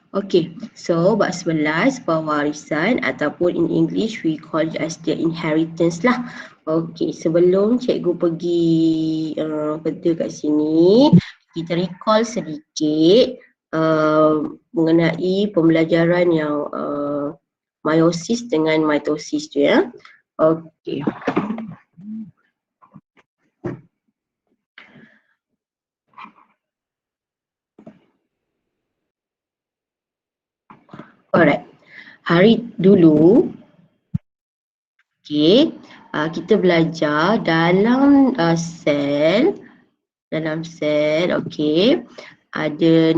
Okay, so bab 11 pewarisan ataupun in English we call it as the inheritance lah. Okay, sebelum cikgu pergi kerja kat sini, kita recall sedikit mengenai pembelajaran yang meiosis dengan mitosis tu ya. Okay. Alright, hari dulu, okay, kita belajar dalam sel, okay, ada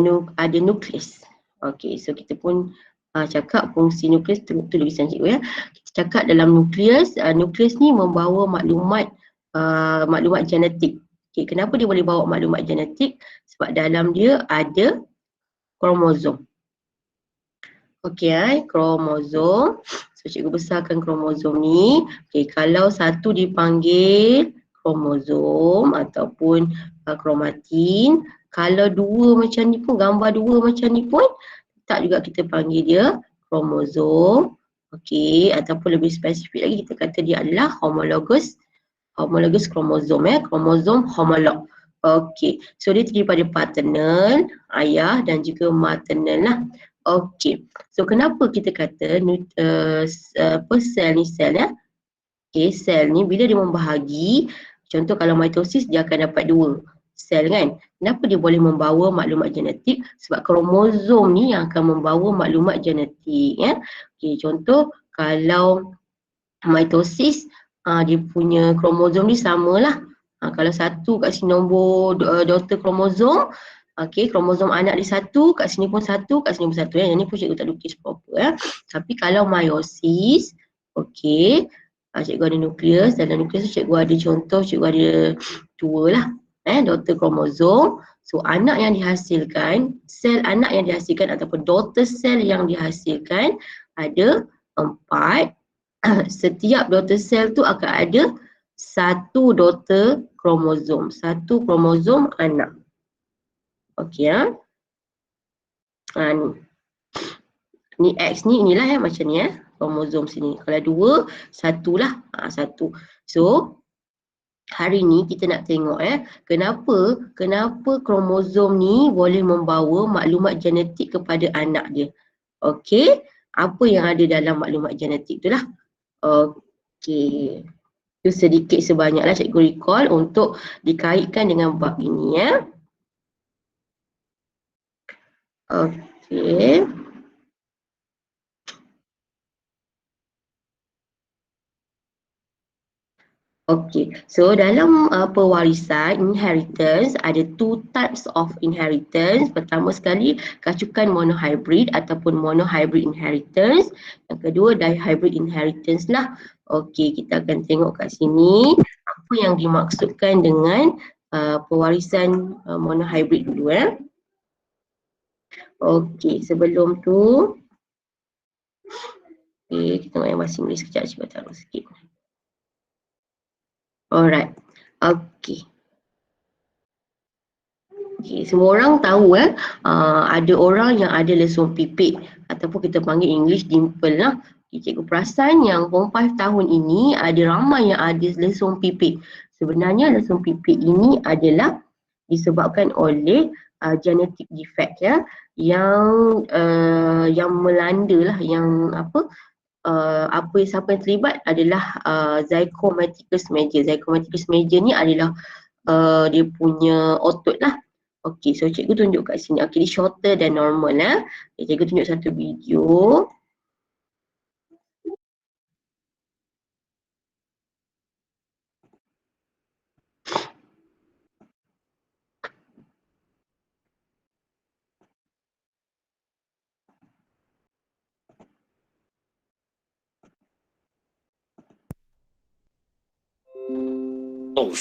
nukleus. Okay, so kita pun cakap fungsi nukleus tu tulisan cikgu ya. Kita cakap dalam nukleus, nukleus ni membawa maklumat genetik. Okay, kenapa dia boleh bawa maklumat genetik? Sebab dalam dia ada kromosom. Okey, kromosom. So cikgu besarkan kromosom ni. Okey, kalau satu dipanggil kromosom ataupun kromatin, kalau dua macam ni pun, gambar dua macam ni pun, tak juga kita panggil dia kromosom. Okey, ataupun lebih spesifik lagi kita kata dia adalah homologous kromosom kromosom homolog. Okey, so dia terdiri pada paternal, ayah dan juga maternal lah. Okey, so kenapa kita kata sel ni sel ya? Okey, sel ni bila dia membahagi, contoh kalau mitosis dia akan dapat dua sel kan. Kenapa dia boleh membawa maklumat genetik? Sebab kromosom ni yang akan membawa maklumat genetik ya. Okey, contoh kalau mitosis dia punya kromosom ni samalah. Kalau satu kat sini nombor daughter kromosom, okey, kromosom anak dia satu, kat sini pun satu, kat sini pun satu ya. Yang ni pun cikgu tak lukis proper ya. Tapi kalau meiosis, okey, cikgu ada nukleus, dalam nukleus tu cikgu ada contoh, cikgu ada dua lah daughter kromosom. So anak yang dihasilkan, sel anak yang dihasilkan ataupun daughter sel yang dihasilkan ada 4. Setiap daughter sel tu akan ada satu daughter kromosom, satu kromosom anak. Okey ya. Ni X ni, inilah macam ni kromosom sini. Kalau dua, satulah, satu. So hari ni kita nak tengok kenapa kromosom ni boleh membawa maklumat genetik kepada anak dia. Okey, apa yang ada dalam maklumat genetik tu lah. Okey. Itu sedikit sebanyaklah cikgu recall untuk dikaitkan dengan bab ini ya. Okey. Okey, so dalam pewarisan, inheritance, ada two types of inheritance. Pertama sekali, kacukan monohybrid ataupun monohybrid inheritance. Yang kedua, dihybrid inheritance lah. Okey, kita akan tengok kat sini apa yang dimaksudkan dengan pewarisan monohybrid dulu ya. Okey, sebelum tu, kita tengok yang bahasa Inggeris sekejap, cuba taruh sikit. Alright, okay. Okay, semua orang tahu ada orang yang ada lesung pipit ataupun kita panggil English dimple lah. Okay, cikgu perasan yang 5 tahun ini ada ramai yang ada lesung pipit. Sebenarnya lesung pipit ini adalah disebabkan oleh genetic defect ya, yang melanda lah, yang siapa yang terlibat adalah Zygomaticus major. Zygomaticus major ni adalah dia punya otot lah. Okey, so cikgu tunjuk kat sini. Okey, dia shorter than normal Okay, cikgu tunjuk satu video.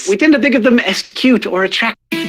We tend to think of them as cute or attractive.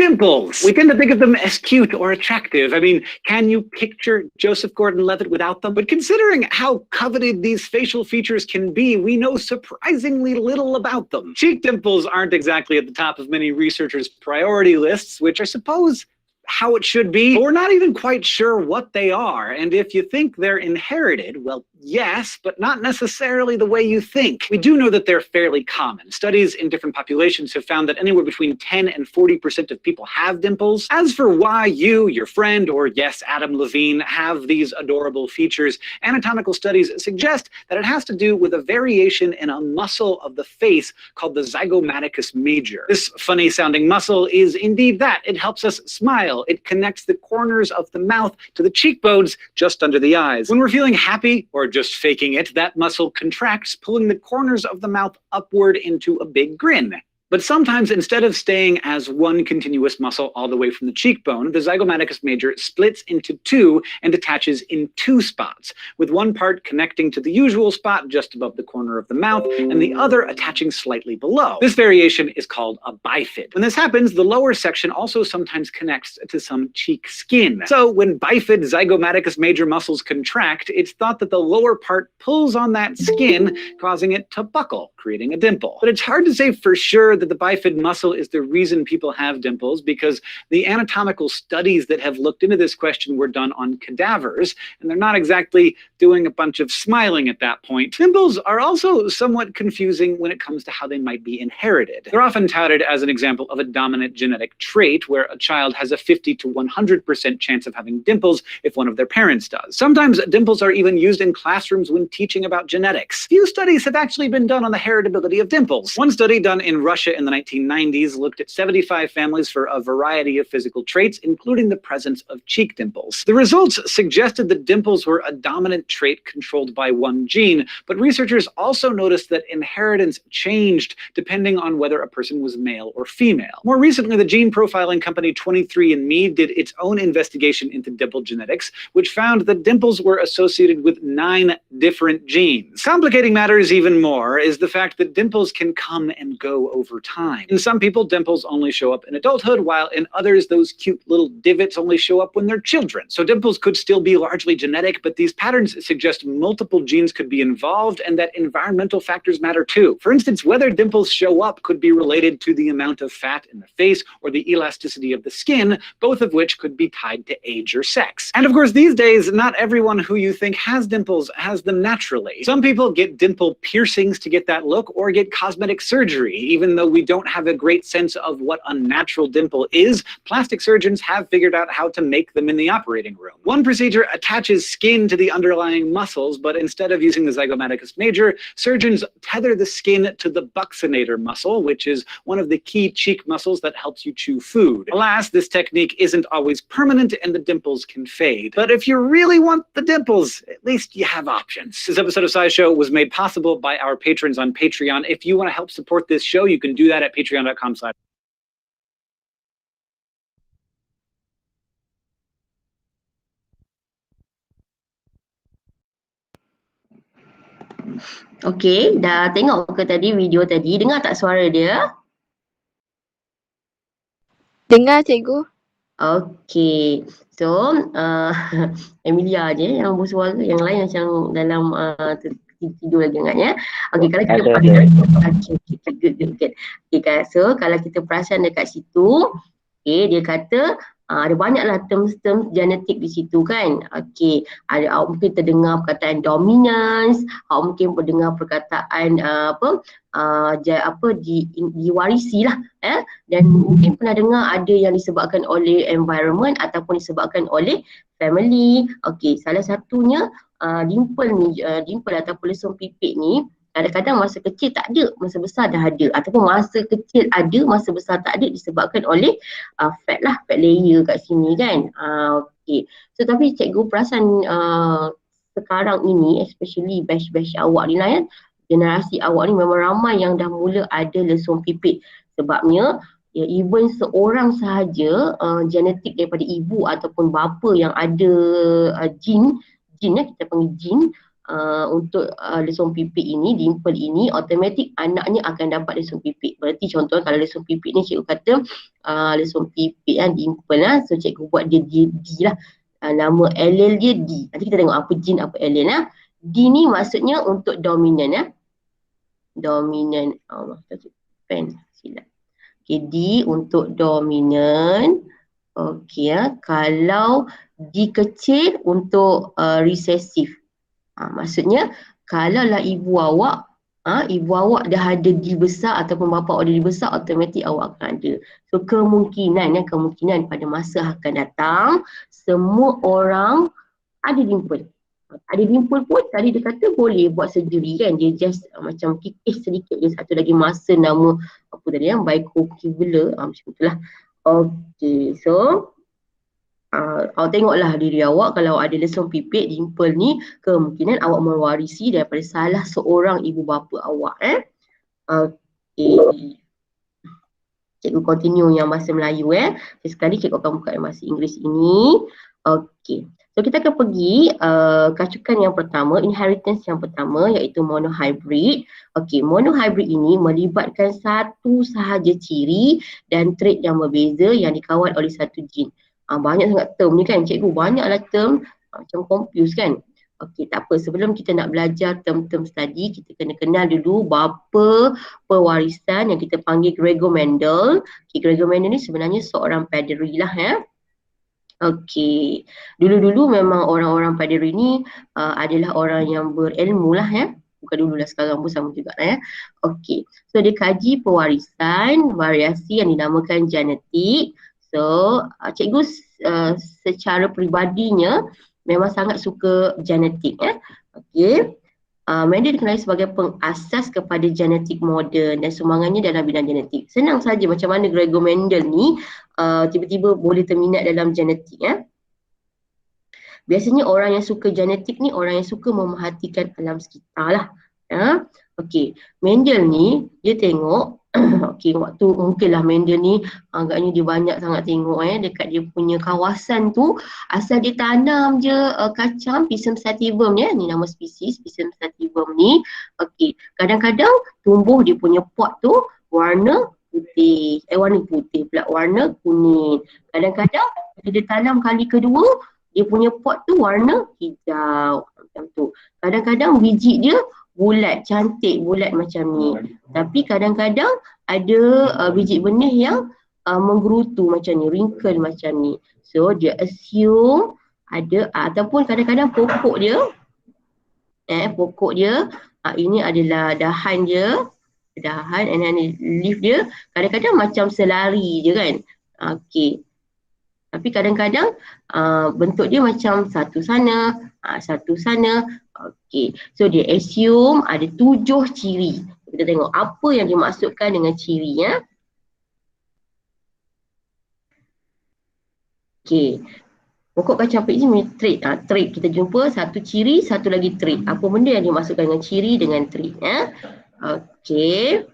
Dimples. We tend to think of them as cute or attractive. I mean, can you picture Joseph Gordon-Levitt without them? But considering how coveted these facial features can be, we know surprisingly little about them. Cheek dimples aren't exactly at the top of many researchers' priority lists, which I suppose how it should be, but we're not even quite sure what they are. And if you think they're inherited, well, yes, but not necessarily the way you think. We do know that they're fairly common. Studies in different populations have found that anywhere between 10 and 40% of people have dimples. As for why you, your friend, or yes, Adam Levine, have these adorable features, anatomical studies suggest that it has to do with a variation in a muscle of the face called the zygomaticus major. This funny-sounding muscle is indeed that. It helps us smile. It connects the corners of the mouth to the cheekbones just under the eyes. When we're feeling happy or just faking it, that muscle contracts, pulling the corners of the mouth upward into a big grin. But sometimes, instead of staying as one continuous muscle all the way from the cheekbone, the zygomaticus major splits into two and attaches in two spots, with one part connecting to the usual spot just above the corner of the mouth and the other attaching slightly below. This variation is called a bifid. When this happens, the lower section also sometimes connects to some cheek skin. So when bifid zygomaticus major muscles contract, it's thought that the lower part pulls on that skin, causing it to buckle, creating a dimple. But it's hard to say for sure that the bifid muscle is the reason people have dimples, because the anatomical studies that have looked into this question were done on cadavers, and they're not exactly doing a bunch of smiling at that point. Dimples are also somewhat confusing when it comes to how they might be inherited. They're often touted as an example of a dominant genetic trait, where a child has a 50 to 100% chance of having dimples if one of their parents does. Sometimes dimples are even used in classrooms when teaching about genetics. Few studies have actually been done on the heritability of dimples. One study done in Russia in the 1990s looked at 75 families for a variety of physical traits, including the presence of cheek dimples. The results suggested that dimples were a dominant trait controlled by one gene, but researchers also noticed that inheritance changed depending on whether a person was male or female. More recently, the gene profiling company 23andMe did its own investigation into dimple genetics, which found that dimples were associated with 9 different genes. Complicating matters even more is the fact that dimples can come and go over time. In some people, dimples only show up in adulthood, while in others, those cute little divots only show up when they're children. So dimples could still be largely genetic, but these patterns suggest multiple genes could be involved and that environmental factors matter too. For instance, whether dimples show up could be related to the amount of fat in the face or the elasticity of the skin, both of which could be tied to age or sex. And of course, these days, not everyone who you think has dimples has them naturally. Some people get dimple piercings to get that look or get cosmetic surgery. Even though we don't have a great sense of what a natural dimple is, plastic surgeons have figured out how to make them in the operating room. One procedure attaches skin to the underlying muscles, but instead of using the zygomaticus major, surgeons tether the skin to the buccinator muscle, which is one of the key cheek muscles that helps you chew food. Alas, this technique isn't always permanent and the dimples can fade. But if you really want the dimples, at least you have options. This episode of SciShow was made possible by our patrons on Patreon. If you want to help support this show, you can do that at patreon.com/. Okey, dah tengok ke tadi video tadi? Dengar tak suara dia? Dengar, cikgu. Okey. So, Emilia je yang bersuara, yang lain macam dalam tidur lagi ingatnya. Okey, kalau kita good. Okey, so kalau kita perasan dekat situ, okey, dia kata ada banyaklah terms-terms genetik di situ kan. Okey, ada awak mungkin terdengar perkataan dominance, awak mungkin mendengar perkataan diwarisi lah, dan mungkin pernah dengar ada yang disebabkan oleh environment ataupun disebabkan oleh family. Okey, salah satunya dimple ni, dimple ataupun lesung pipit ni kadang-kadang masa kecil tak ada, masa besar dah ada, ataupun masa kecil ada, masa besar tak ada, disebabkan oleh fat lah, fat layer kat sini kan. Okey, so tapi cikgu perasan sekarang ini, especially batch-batch awak ni lah kan, generasi awak ni memang ramai yang dah mula ada lesung pipit. Sebabnya ya, even seorang sahaja genetik daripada ibu ataupun bapa yang ada jin kita panggil jin, untuk lesung pipit ini, dimple ini, automatik anaknya akan dapat lesung pipit. Berarti contoh kalau lesung pipit ni cikgu kata lesung pipit dimple lah. So cikgu buat dia D lah. Nama allele dia D. Nanti kita tengok apa gene, apa allele lah. D ni maksudnya untuk dominant ya. Dominant. Pen silap. Okay, D untuk dominant. Okey ya. Kalau D kecil untuk recessive. Maksudnya kalaulah ibu awak dah ada D besar ataupun bapa ada D besar, automatik awak akan ada. So kemungkinan pada masa akan datang semua orang ada dimple. Ada dimple pun tadi dia kata boleh buat surgery kan, dia just macam kikis sedikit je. Satu lagi masa nama apa tadi bicocuvula macam itulah. Okey, so awak tengoklah diri awak, kalau ada lesung pipit, dimple ni, kemungkinan awak mewarisi daripada salah seorang ibu bapa awak. Okey. Cikgu continue yang bahasa Melayu sekali cikgu akan buka yang bahasa Inggeris ini. Okey. So kita akan pergi kacukan yang pertama, inheritance yang pertama iaitu monohybrid. Okey, monohybrid ini melibatkan satu sahaja ciri dan trait yang berbeza yang dikawal oleh satu gene. Banyak sangat term ni kan cikgu, banyaklah term macam confuse kan. Okey, tak apa, sebelum kita nak belajar term-term tadi, kita kena kenal dulu bapa pewarisan yang kita panggil Gregor Mendel. Okay, Gregor Mendel ni sebenarnya seorang padri lah ya. Okey, dulu-dulu memang orang-orang padri ni adalah orang yang berilmu lah ya. Bukan dulu lah, sekarang pun sama juga lah ya. Okey, so dia kaji pewarisan, variasi yang dinamakan genetik. So, cikgu secara peribadinya memang sangat suka genetik ya. Okey. Mendel dikenali sebagai pengasas kepada genetik moden dan sumbangannya dalam bidang genetik. Senang saja macam mana Gregor Mendel ni tiba-tiba boleh terminat dalam genetik ya. Biasanya orang yang suka genetik ni orang yang suka memerhatikan alam sekitar lah. Ya. Okey, Mendel ni dia tengok okey, waktu mungkinlah Mendel ni agaknya dia banyak sangat tengok dekat dia punya kawasan tu, asal dia tanam je kacang Pisum sativum ya, ni nama spesies Pisum sativum ni. Okey, kadang-kadang tumbuh dia punya pot tu warna putih, warna kuning. Kadang-kadang dia tanam kali kedua, dia punya pot tu warna hijau macam tu. Kadang-kadang biji dia bulat, cantik, bulat macam ni. Tapi kadang-kadang ada biji benih yang menggerutu macam ni, wrinkle macam ni. So dia assume ada ataupun kadang-kadang pokok dia ini adalah dahan dia, and then leaf dia kadang-kadang macam selari je kan. Okey. Tapi kadang-kadang bentuk dia macam satu sana, satu sana. Okey, so dia assume ada 7 ciri. Kita tengok apa yang dimaksudkan dengan ciri ya. Okey, pokok kacang pit ni trait. Trait kita jumpa satu ciri, satu lagi trait. Apa benda yang dimaksudkan dengan ciri dengan trait ya. Okey.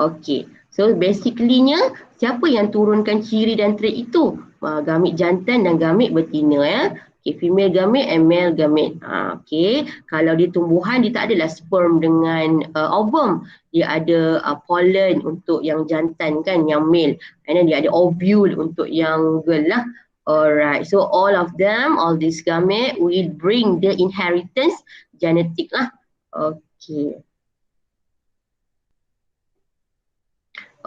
Okey, so basically-nya siapa yang turunkan ciri dan trait itu? Gamit jantan dan gamit betina ya. Okay, female gamete and male gamete. Okay, kalau dia tumbuhan dia tak adalah sperm dengan ovum. Dia ada pollen untuk yang jantan kan, yang male. And then dia ada ovule untuk yang girl lah. Alright, so all of them, all these gamete will bring the inheritance genetic lah. Okay.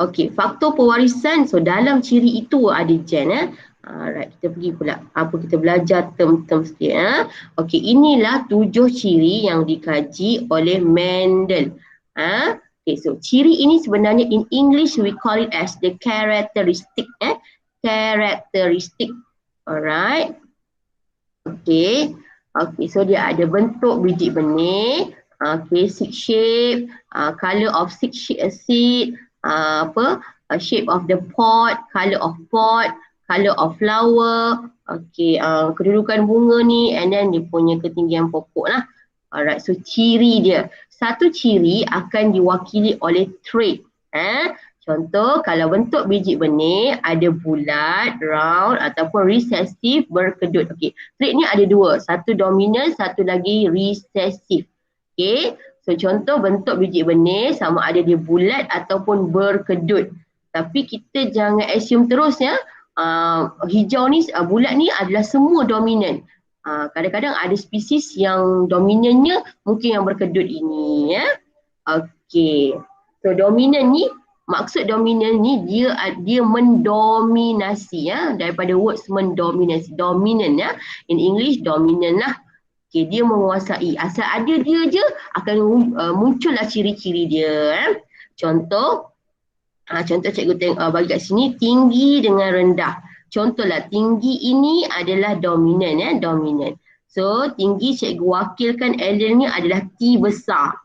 Okay, faktor pewarisan. So dalam ciri itu ada gen Alright, kita pergi pula kita belajar term-term sikit Okey, inilah 7 ciri yang dikaji oleh Mendel. Okay, so ciri ini sebenarnya in English we call it as the characteristic. Characteristic. Alright. Okay. Okay, so dia ada bentuk biji benih, okay, seed shape, color of seed, shape of the pot, color of pot, color of flower, okay, kedudukan bunga ni, and then dia punya ketinggian pokok lah. Alright, so ciri dia. Satu ciri akan diwakili oleh trait. Contoh, kalau bentuk biji benih ada bulat, round ataupun resesif berkedut. Okey, trait ni ada dua. Satu dominan, satu lagi resesif. Okey, so contoh bentuk biji benih sama ada dia bulat ataupun berkedut. Tapi kita jangan assume terus ya. Hijau ni, bulat ni adalah semua dominan. Kadang-kadang ada spesies yang dominannya mungkin yang berkedut ini ya. Okey. So dominan ni, maksud dominan ni dia mendominasi ya, daripada words mendominasi, dominant ya. In English dominant lah. Okey, dia menguasai. Asal ada dia je akan muncullah ciri-ciri dia. Contoh cikgu tengok bagi kat sini tinggi dengan rendah. Contohlah tinggi ini adalah dominan ya, dominan. So tinggi cikgu wakilkan allele ni adalah T besar.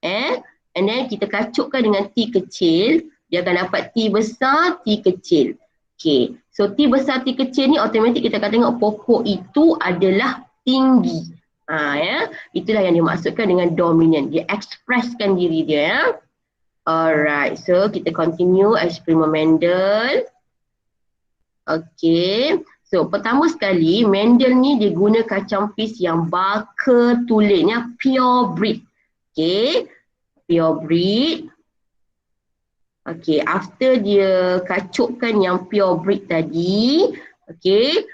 And then kita kacukkan dengan T kecil, dia akan dapat T besar, T kecil. Okay, so T besar, T kecil ni automatik kita akan tengok pokok itu adalah tinggi. Ya, itulah yang dimaksudkan dengan dominant. Dia ekspreskan diri dia ya. Alright, so kita continue eksperimen Mendel. Okay, so pertama sekali Mendel ni dia guna kacang pis yang baka tulen ya, pure breed. Okay, pure breed. Okay, after dia kacukkan yang pure breed tadi, okay,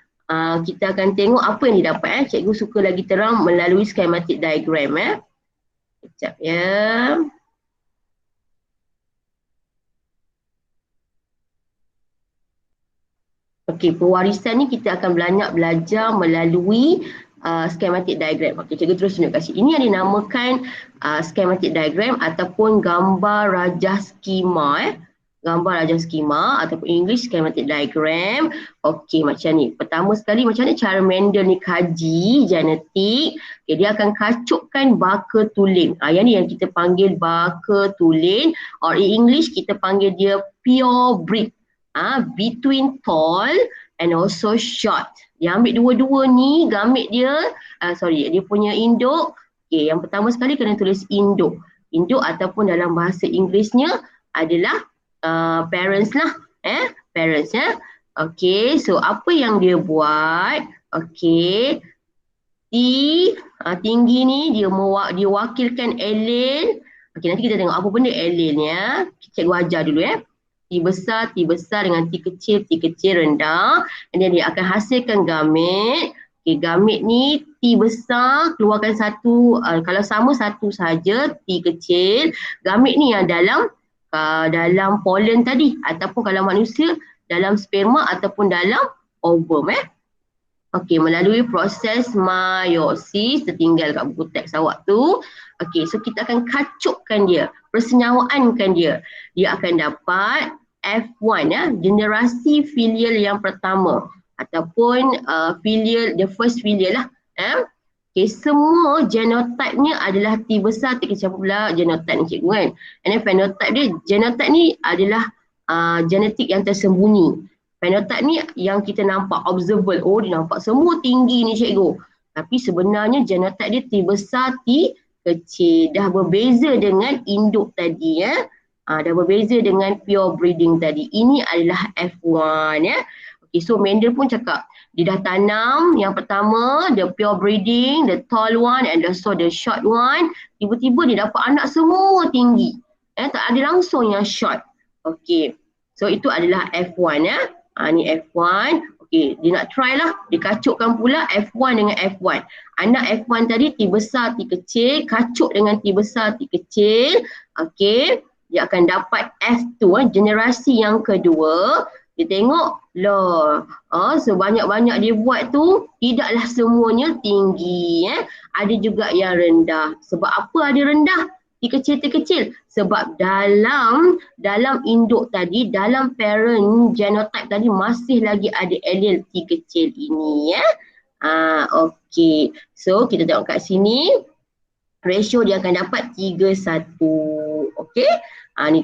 kita akan tengok apa yang didapat. Cikgu suka lagi terang melalui schematic diagram. Sekejap ya. Okay, pewarisan ni kita akan belajar melalui schematic diagram. Okay, cikgu terus tunjuk kasih. Ini yang dinamakan schematic diagram ataupun gambar rajah skema. Gambar rajah skema ataupun English schematic diagram. Okay, macam ni. Pertama sekali macam ni cara Mendel ni kaji genetik. Okay, dia akan kacukkan baka tulen. Yang ni yang kita panggil baka tulen, or in English kita panggil dia pure breed. Between tall and also short. Dia ambil dua-dua ni, gamit dia, dia punya induk. Okay, yang pertama sekali kena tulis induk. Induk ataupun dalam bahasa Inggerisnya adalah parents lah. Parents ya. Okay, so apa yang dia buat? Okay, tinggi ni dia wakilkan allele. Okay, nanti kita tengok apa benda allele-nya. Cikgu ajar dulu ya. T besar dengan T kecil rendah. And then dia akan hasilkan gamit. Okay, gamit ni T besar keluarkan satu, kalau sama satu saja T kecil. Gamit ni yang dalam pollen tadi, ataupun kalau manusia dalam sperma ataupun dalam ovum. Okay, melalui proses meiosis, tertinggal kat buku teks awak tu. Okay, so kita akan kacukkan dia, persenyawaankan dia. Dia akan dapat F1 ya, generasi filial yang pertama ataupun the first filial lah. Okay, semua genotype-nya adalah T besar, T kecil pula genotype ni cikgu kan. And then phenotype dia, genotype ni adalah genetik yang tersembunyi. Phenotype ni yang kita nampak, observable. Oh, dia nampak semua tinggi ni cikgu. Tapi sebenarnya genotype dia T besar, T kecil. Dah berbeza dengan induk tadi ya. Dah berbeza dengan pure breeding tadi. Ini adalah F1 ya. Okay, so Mendel pun cakap, dia dah tanam yang pertama, the pure breeding, the tall one and also the short one. Tiba-tiba dia dapat anak semua tinggi. Tak ada langsung yang short. Okay, so itu adalah F1 ya. Ni F1. Okay, dia nak try lah. Dia kacukkan pula F1 dengan F1. Anak F1 tadi T besar, T kecil. Kacuk dengan T besar, T kecil. Okay, dia akan dapat F2, generasi yang kedua. Dia tengok, loh, sebanyak-banyak dia buat tu, tidaklah semuanya tinggi. Ada juga yang rendah. Sebab apa ada rendah? T kecil. Sebab dalam induk tadi, dalam parent genotype tadi masih lagi ada allele T kecil ini ya. Okay. So kita tengok kat sini, ratio dia akan dapat 3:1. Okay. Ni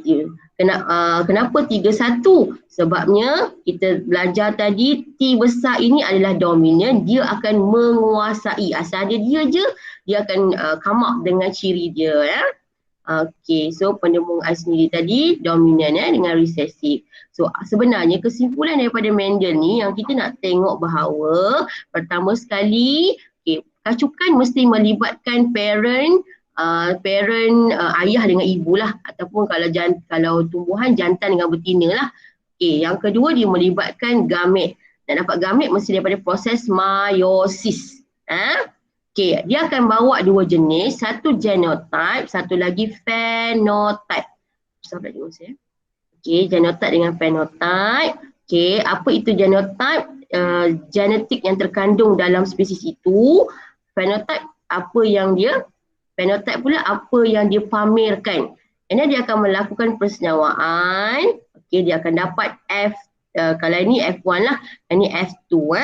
kenapa 3:1? Sebabnya kita belajar tadi T besar ini adalah dominan, dia akan menguasai. Asal ada dia je, dia akan come up dengan ciri dia ya. Okey, so pendemung I sendiri tadi dominan dengan resesif. So sebenarnya kesimpulan daripada Mendel ni yang kita nak tengok bahawa pertama sekali, kacukan mesti melibatkan parent, ayah dengan ibu lah, ataupun kalau tumbuhan jantan dengan betina lah. Yang kedua dia melibatkan gamet. Nak dapat gamet mesti daripada proses meiosis. Dia akan bawa dua jenis, satu genotype, satu lagi phenotype. Sahabat tengok saya. Genotype dengan phenotype. Apa itu genotype? Genetik yang terkandung dalam spesies itu. Phenotype phenotype pula apa yang dia pamerkan. And then dia akan melakukan persenyawaan. Dia akan dapat F, kalau ini F1 lah, ini F2.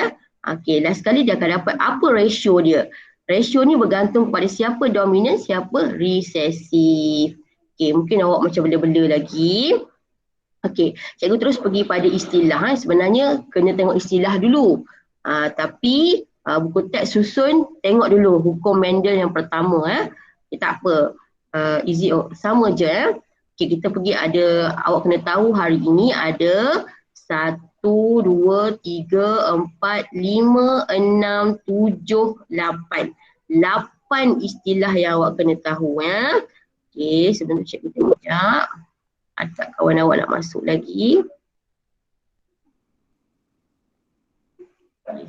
Last sekali dia akan dapat apa ratio dia. Ratio ni bergantung kepada siapa dominan, siapa resesif. Mungkin awak macam bela-bela lagi. Cikgu terus pergi pada istilah. Sebenarnya kena tengok istilah dulu. Tapi buku teks susun, tengok dulu hukum Mendel yang pertama. Tak apa. Easy, sama je. Kita pergi awak kena tahu hari ini ada 1, 2, 3, 4, 5, 6, 7, 8. 8 istilah yang awak kena tahu. Sebentar cikgu tengok sekejap. Ada kawan awak nak masuk lagi.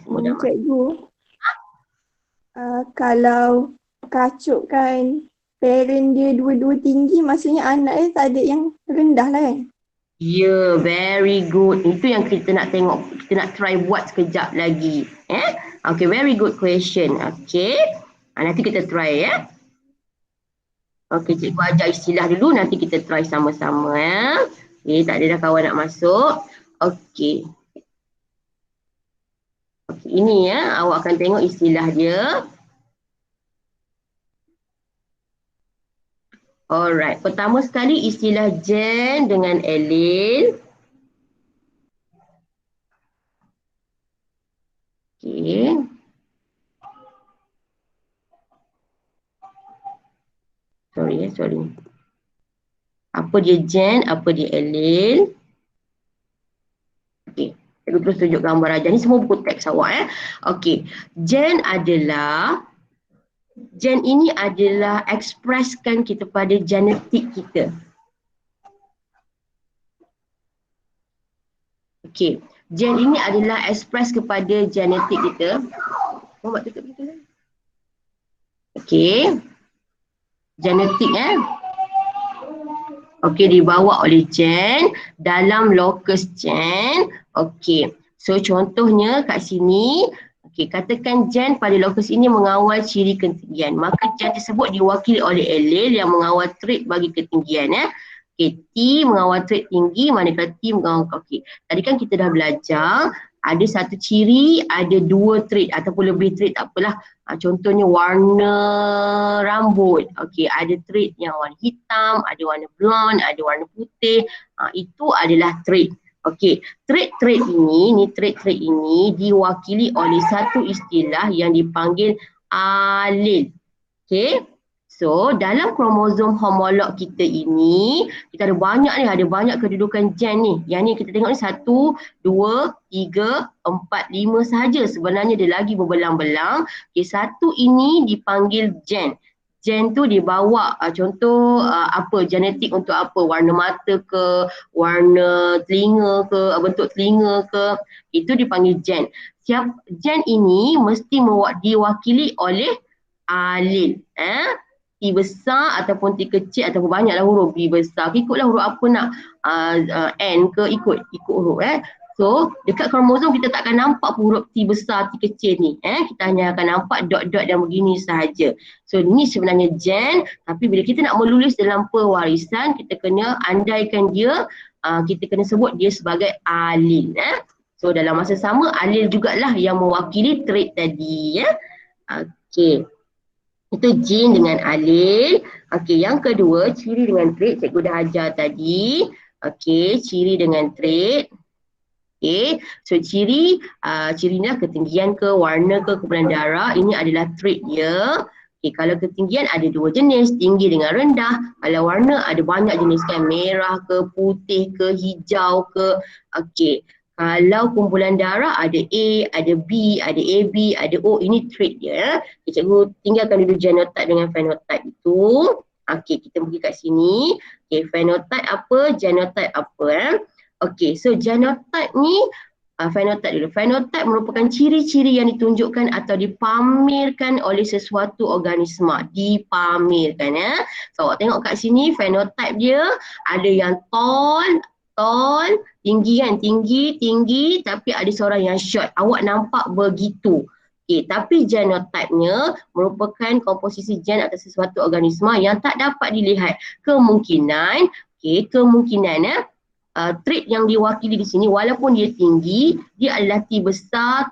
Semua dah Cikgu, kalau kacuk kan parent dia dua-dua tinggi, maksudnya anak dia tak ada yang rendah lah kan? Yeah, very good. Itu yang kita nak tengok. Kita nak try buat sekejap lagi. Very good question. Nanti kita try ya. Cikgu ajar istilah dulu, nanti kita try sama-sama tak ada dah kawan nak masuk. Ini awak akan tengok istilah dia. Alright, pertama sekali istilah gen dengan allele. Sorry. Apa dia gen, apa dia allele. Cikgu terus tunjuk gambar aja. Ni semua buku teks awak Gen ini adalah ekspreskan kita pada genetik kita. Gen ini adalah ekspres kepada genetik kita. Muhammad tutup kita. Genetik dibawa oleh gen dalam locus gen. So contohnya kat sini, katakan gen pada locus ini mengawal ciri ketinggian. Maka gen tersebut diwakili oleh allele yang mengawal trait bagi ketinggian. T mengawal trait tinggi, manakala T mengawal tadi kan kita dah belajar ada satu ciri, ada dua trait ataupun lebih trait, tak apalah. Contohnya warna rambut. Ada trait yang warna hitam, ada warna blonde, ada warna putih. Itu adalah trait. Trait-trait ini diwakili oleh satu istilah yang dipanggil alel. So dalam kromosom homolog kita ini, kita ada banyak kedudukan gen ni. Yang ni kita tengok ni 1, 2, 3, 4, 5 sahaja. Sebenarnya dia lagi berbelang-belang. Satu ini dipanggil gen. Gen tu dibawa contoh genetik untuk apa, warna mata ke, warna telinga ke, bentuk telinga ke, itu dipanggil gen. Gen ini mesti diwakili oleh alel. T besar ataupun T kecil ataupun banyaklah huruf B besar. Ikutlah huruf apa nak, N ke, ikut huruf. So dekat kromosom kita tak akan nampak huruf T besar, T kecil ni. Kita hanya akan nampak dot-dot dan begini sahaja. So ini sebenarnya gen, tapi bila kita nak menulis dalam pewarisan, kita kena andaikan dia, kita kena sebut dia sebagai alel. So dalam masa sama, alel jugalah yang mewakili trait tadi. Itu gen dengan alel. Yang kedua, ciri dengan trait. Cikgu dah ajar tadi. Ciri dengan trait. So ciri ni lah ketinggian ke, warna ke, kumpulan darah. Ini adalah trait dia. Okay, kalau ketinggian ada dua jenis, tinggi dengan rendah. Kalau warna ada banyak jenis kan, merah ke, putih ke, hijau ke. Okay, kalau kumpulan darah ada A, ada B, ada AB, ada O, ini trait dia. Okay, cikgu tinggalkan dulu genotype dengan phenotype itu. Okay, kita pergi kat sini. Okay, phenotype apa, genotype apa. Okay, so genotype ni phenotype dulu. Phenotype merupakan ciri-ciri yang ditunjukkan atau dipamerkan oleh sesuatu organisma. Dipamerkan ya. So awak tengok kat sini phenotype dia ada yang tall, tinggi kan, tinggi, tapi ada seorang yang short. Awak nampak begitu. Okay, tapi genotype-nya merupakan komposisi gen atau sesuatu organisma yang tak dapat dilihat. Kemungkinan ya, trait yang diwakili di sini walaupun dia tinggi, dia adalah T besar.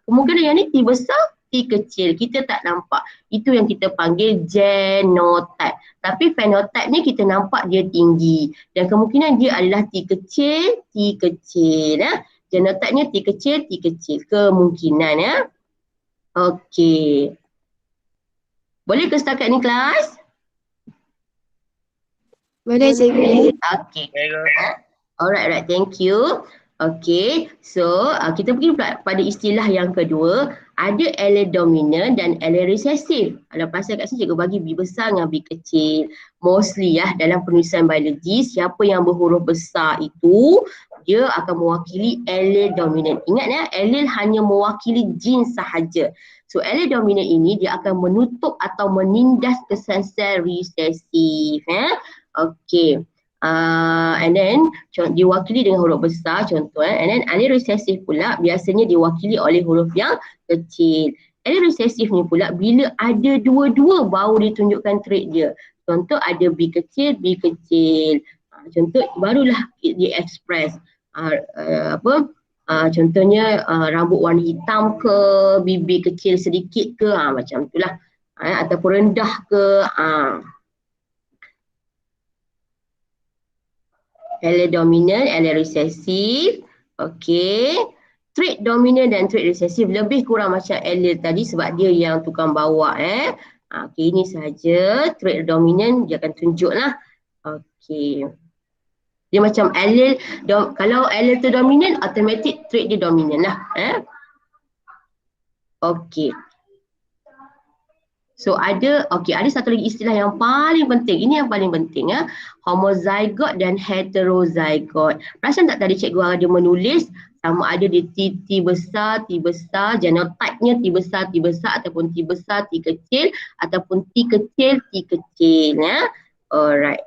Kemungkinan yang ni T besar, T kecil. Kita tak nampak. Itu yang kita panggil genotype. Tapi phenotype ni kita nampak dia tinggi. Dan kemungkinan dia adalah T kecil. Ya. Genotype-nya T kecil. Kemungkinan ya. Okey. Boleh ke setakat ni kelas? Boleh cikgu. Okay. Alright, thank you. Okay, so kita pergi pada istilah yang kedua. Ada allele dominant dan allele resesif. Kalau pasal kat sini cikgu bagi B besar dengan B kecil. Mostly ya, dalam penulisan biologi, siapa yang berhuruf besar itu, dia akan mewakili allele dominant. Ingat ya, allele hanya mewakili jin sahaja. So allele dominant ini dia akan menutup atau menindas kesan sel resesif. Okay. And then diwakili dengan huruf besar contoh and then allele resesif pula biasanya diwakili oleh huruf yang kecil. Allele resesif ni pula bila ada dua-dua baru ditunjukkan trait dia. Contoh ada B kecil. Contoh barulah dia express contohnya rambut warna hitam ke, bibir kecil sedikit ke, macam itulah. Ataupun rendah ke. Allele dominant, allele resesif. Okey. Trait dominant dan trait resesif lebih kurang macam allele tadi sebab dia yang tukang bawa. Okey, ini sahaja. Trait dominant dia akan tunjuklah. Okey. Dia macam allele, kalau allele tu dominant, automatic trait dia dominant lah. Okey. So ada satu lagi istilah yang paling penting. Ini yang paling penting ya. Homozygot dan heterozygot. Perasan tak tadi cikgu ada menulis sama ada dia T besar, genotype-nya T besar ataupun T besar, T kecil ataupun T kecil ya. Alright.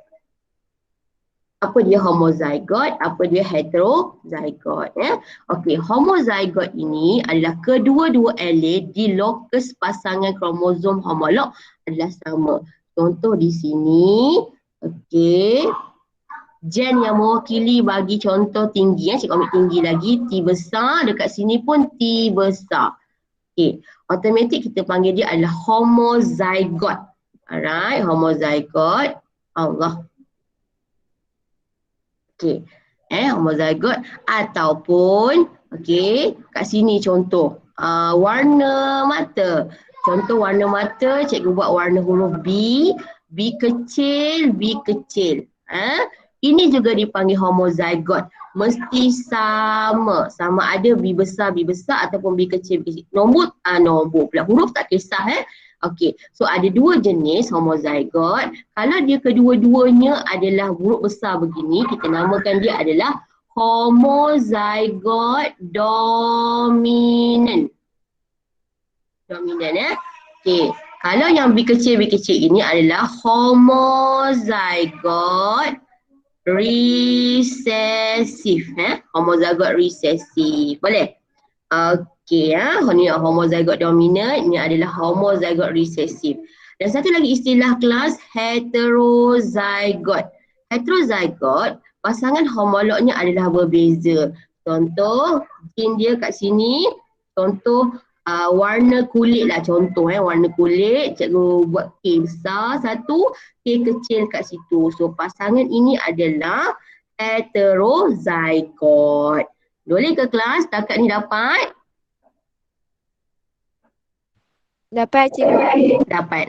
Apa dia homozygot, apa dia heterozygot ya. Okey, homozygot ini adalah kedua-dua allele di lokus pasangan kromosom homolog adalah sama. Contoh di sini, okey. Gen yang mewakili bagi contoh tinggi ya, cikgu ambil tinggi lagi T besar, dekat sini pun T besar. Okey, automatik kita panggil dia adalah homozygot. Alright, homozygot. Allah. Okey. Homozygot ataupun kat sini contoh warna mata. Contoh warna mata cikgu buat warna huruf B kecil. Ini juga dipanggil homozygot. Mesti sama ada B besar ataupun B kecil. Nombor pula huruf tak kisah Okey, so ada dua jenis homozygot. Kalau dia kedua-duanya adalah huruf besar begini, kita namakan dia adalah homozygot dominant. Okey, kalau yang B kecil ini adalah homozygot resesif. Homozygot resesif. Boleh? Okey ni homozygot dominant, ini adalah homozygot resesif. Dan satu lagi istilah kelas heterozygot. Heterozygot pasangan homolognya adalah berbeza. Contoh jin dia kat sini, contoh warna kulit lah contoh warna kulit, cikgu buat K besar satu, K kecil kat situ. So pasangan ini adalah heterozygot. Boleh ke kelas? Setakat ni dapat? Dapat cikgu. Dapat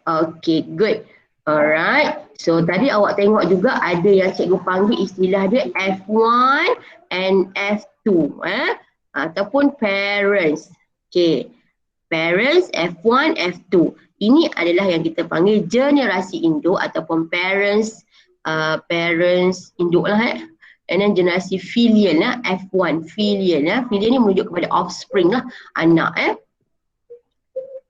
Okay, good. Alright. So tadi awak tengok juga ada yang cikgu panggil istilah dia F1 and F2 ataupun parents. Okay. Parents F1, F2. Ini adalah yang kita panggil generasi induk ataupun parents induk lah And then generasi filial F1 filial Filial ni merujuk kepada offspring lah, anak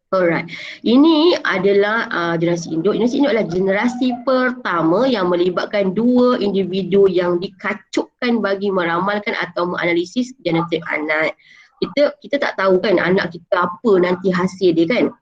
Alright. Ini adalah generasi induk. Generasi induk adalah generasi pertama yang melibatkan dua individu yang dikacukkan bagi meramalkan atau menganalisis genetik anak. Kita tak tahu kan anak kita apa nanti hasil dia kan.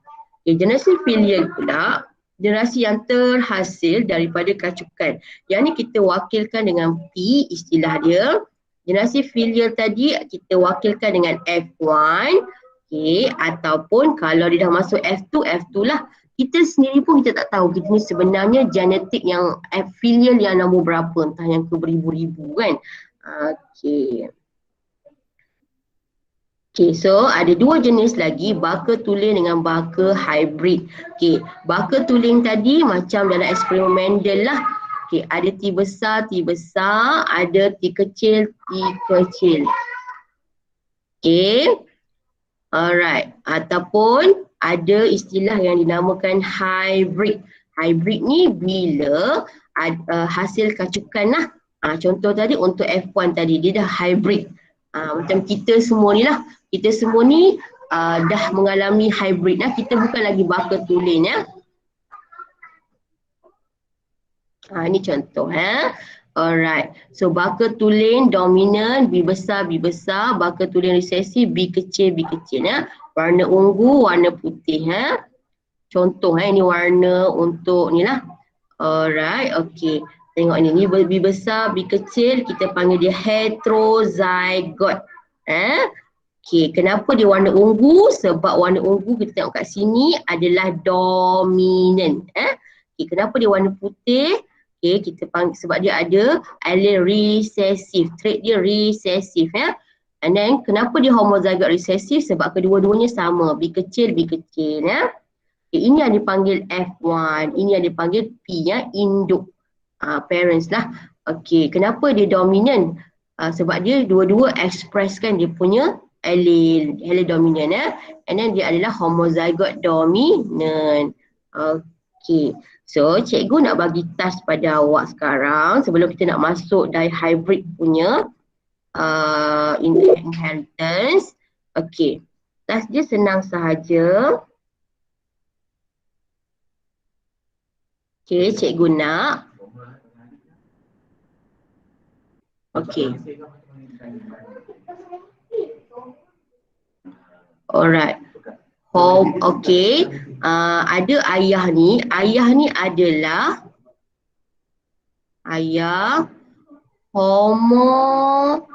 Okay, generasi filial pula generasi yang terhasil daripada kacukan. Yang ni kita wakilkan dengan P istilah dia. Generasi filial tadi kita wakilkan dengan F1. Okay, ataupun kalau dia dah masuk F2 lah. Kita sendiri pun kita tak tahu kita ni sebenarnya genetik yang filial yang nombor berapa, entah yang ke beribu-ribu kan. Okay. Okay, so ada dua jenis lagi, baka tuling dengan baka hybrid. Okay, baka tuling tadi macam dalam eksperimen Mendel lah. Okay, ada T besar, ada T kecil. Okay. Alright, ataupun ada istilah yang dinamakan hybrid. Hybrid ni bila hasil kacukan lah. Contoh tadi untuk F1 tadi, dia dah hybrid. Macam kita semua ni lah. Kita semua ni dah mengalami hybrid lah. Kita bukan lagi baka tuling Ini contoh Alright, so baka tuling dominan B besar, baka tuling resesif B kecil warna ungu, warna putih Contoh ini warna untuk ni lah. Alright, okay. Tengok ni B besar, B kecil, kita panggil dia heterozygote. Okay, kenapa dia warna ungu? Sebab warna ungu kita tengok kat sini adalah dominan. Okay, kenapa dia warna putih? Okay, kita panggil sebab dia ada allele resesif, trait dia resesif And then kenapa dia homozygote resesif? Sebab kedua-duanya sama, B kecil Okay, ini yang dipanggil F1, ini yang dipanggil P induk, parents lah. Okay, kenapa dia dominan? Sebab dia dua-dua expresskan dia punya allele dominan And then dia adalah homozygote dominant. Okay. So, cikgu nak bagi task pada awak sekarang sebelum kita nak masuk dari hybrid punya inheritance. Okay, task dia senang sahaja. Okay, cikgu nak. Okay. Alright. Okay, ada ayah ni adalah ayah homo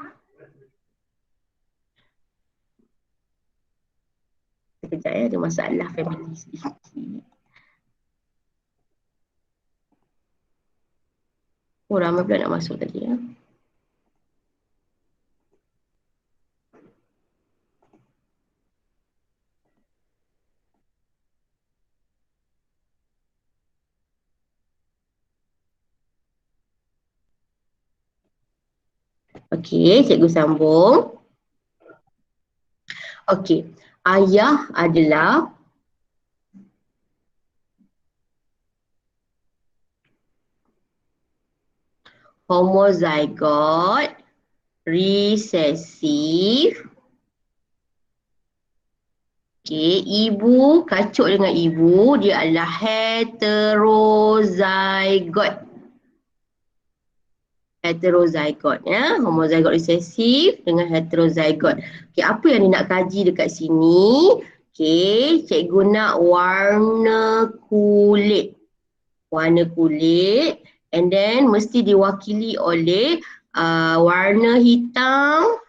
sekejap ada masalah family sedikit. Ramai pula nak masuk tadi Okey, cikgu sambung. Okey, ayah adalah homozygote resesif. Okey, ibu kacuk dengan ibu dia adalah heterozygote. Heterozygote homozygote resesif dengan heterozygote. Okey, apa yang dia nak kaji dekat sini? Okey, cikgu nak warna kulit. Warna kulit and then mesti diwakili oleh warna hitam.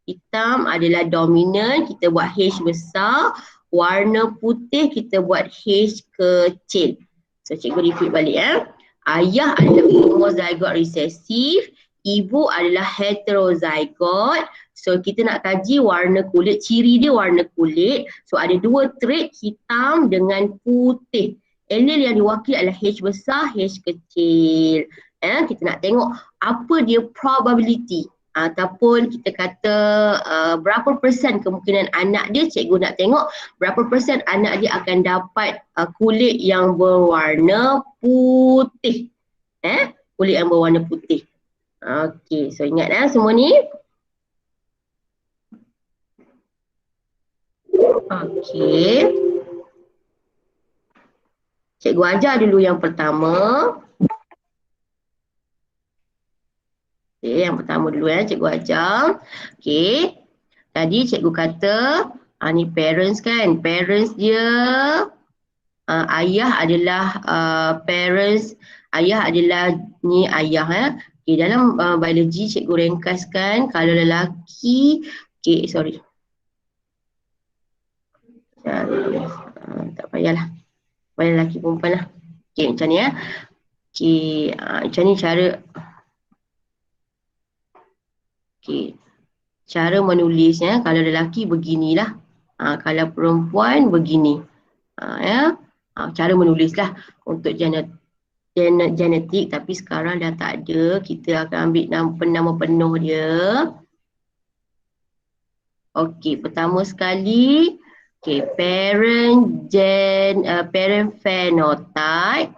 Hitam adalah dominan, kita buat H besar. Warna putih kita buat H kecil. So cikgu repeat balik Ayah adalah homozygote resesif, ibu adalah heterozygote. So kita nak kaji warna kulit, ciri dia warna kulit. So ada dua trait, hitam dengan putih. Allele yang diwakili adalah H besar, H kecil. Kita nak tengok apa dia probability ataupun kita kata berapa persen kemungkinan anak dia, cikgu nak tengok berapa persen anak dia akan dapat kulit yang berwarna putih. Kulit yang berwarna putih. Okey, so ingat semua ni. Okey. Cikgu ajar dulu yang pertama. Okey, yang pertama dulu cikgu ajar. Okey. Tadi cikgu kata ni parents kan. Parents dia ayah adalah parents, ayah adalah ni ayah Okay, dalam biologi cikgu ringkaskan kalau lelaki, sorry. Tak payahlah. Payah lelaki perempuan lah. Macam ni macam ni cara cara menulisnya. Kalau lelaki beginilah. Kalau perempuan begini. Cara menulislah untuk genetik, tapi sekarang dah tak ada. Kita akan ambil nama penuh dia. Okey, pertama sekali parent phenotype.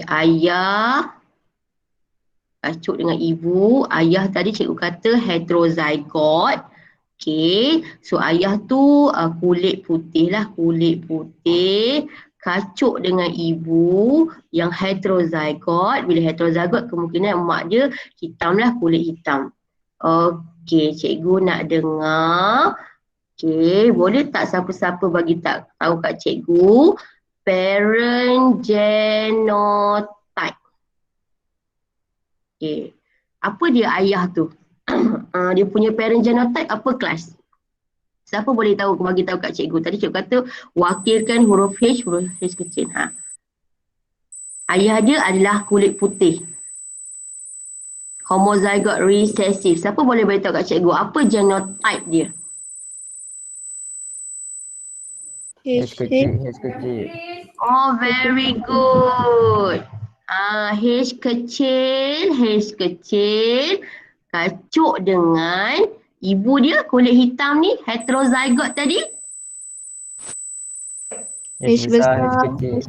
Ayah kacuk dengan ibu. Ayah tadi cikgu kata heterozygote. So ayah tu kulit putih lah, kulit putih. Kacuk dengan ibu yang heterozygote. Bila heterozygote kemungkinan mak dia hitam lah, kulit hitam. Cikgu nak dengar. Boleh tak siapa-siapa bagi tahu kat cikgu parent genotype. Apa dia ayah tu? Dia punya parent genotype apa kelas? Siapa boleh tahu, bagi tahu kat cikgu. Tadi cikgu kata wakilkan huruf H kecil. Ayah dia adalah kulit putih. Homozygote recessive. Siapa boleh beritahu kat cikgu apa genotype dia? H kecil. Oh, very good. H kecil. Kacuk dengan ibu dia kulit hitam ni, heterozygote tadi. H besar, H kecil.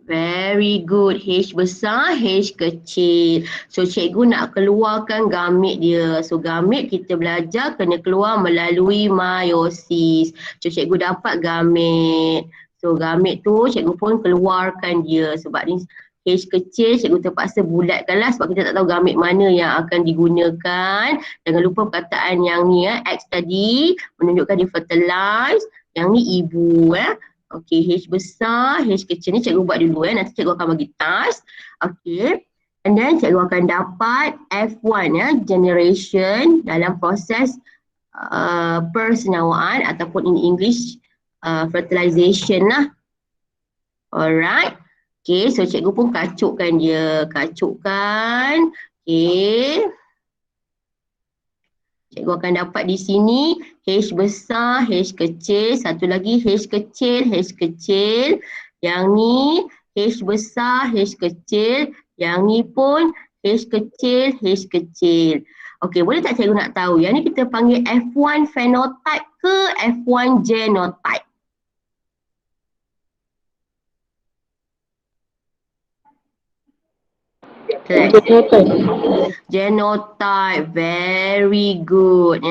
Very good. H besar, H kecil. So cikgu nak keluarkan gamit dia. So gamit kita belajar kena keluar melalui meiosis. So cikgu dapat gamit. So gamit tu cikgu pun keluarkan dia. Sebab ni H kecil cikgu terpaksa bulatkanlah sebab kita tak tahu gamit mana yang akan digunakan. Jangan lupa perkataan yang ni X tadi menunjukkan dia fertilize. Yang ni ibu H besar, H kecil ni cikgu buat dulu nanti cikgu akan bagi task. And then cikgu akan dapat F1 generation dalam proses persenawaan ataupun in English fertilization lah. Alright. So cikgu pun kacukkan dia. Cikgu akan dapat di sini H besar, H kecil, satu lagi H kecil. Yang ni H besar, H kecil. Yang ni pun H kecil. Boleh tak cikgu nak tahu yang ni kita panggil F1 phenotype ke F1 genotype? Genotype, very good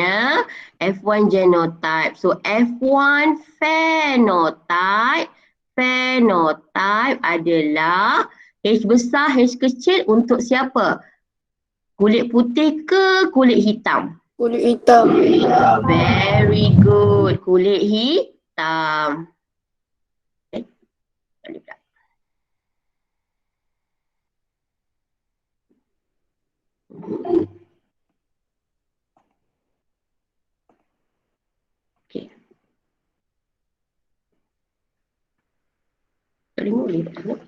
F1 genotype. So F1 phenotype adalah H besar, H kecil untuk siapa? Kulit putih ke kulit hitam? Kulit hitam. Very good, kulit hitam. Boleh pula. Boleh tak?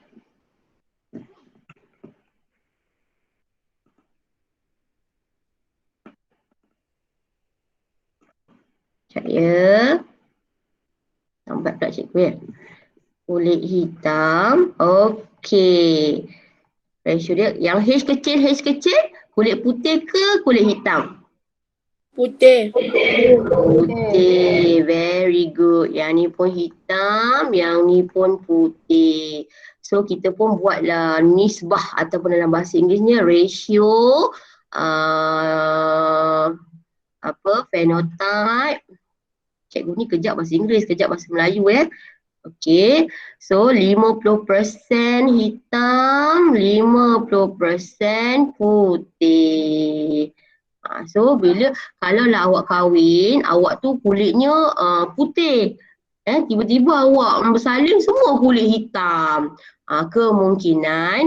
ya. Lambat pula cikgu ya. Kulit hitam. Okey. Ratio dia yang H kecil, kulit putih ke kulit hitam? Putih. Putih. Very good. Yang ni pun hitam, yang ni pun putih. So kita pun buatlah nisbah ataupun dalam bahasa Inggerisnya ratio phenotype. Cikgu ni kejap bahasa Inggeris, kejap bahasa Melayu ya. Okey. So 50% hitam, 50% putih. So bila kalau lah awak kahwin, awak tu kulitnya putih. Tiba-tiba awak bersalin semua kulit hitam. Kemungkinan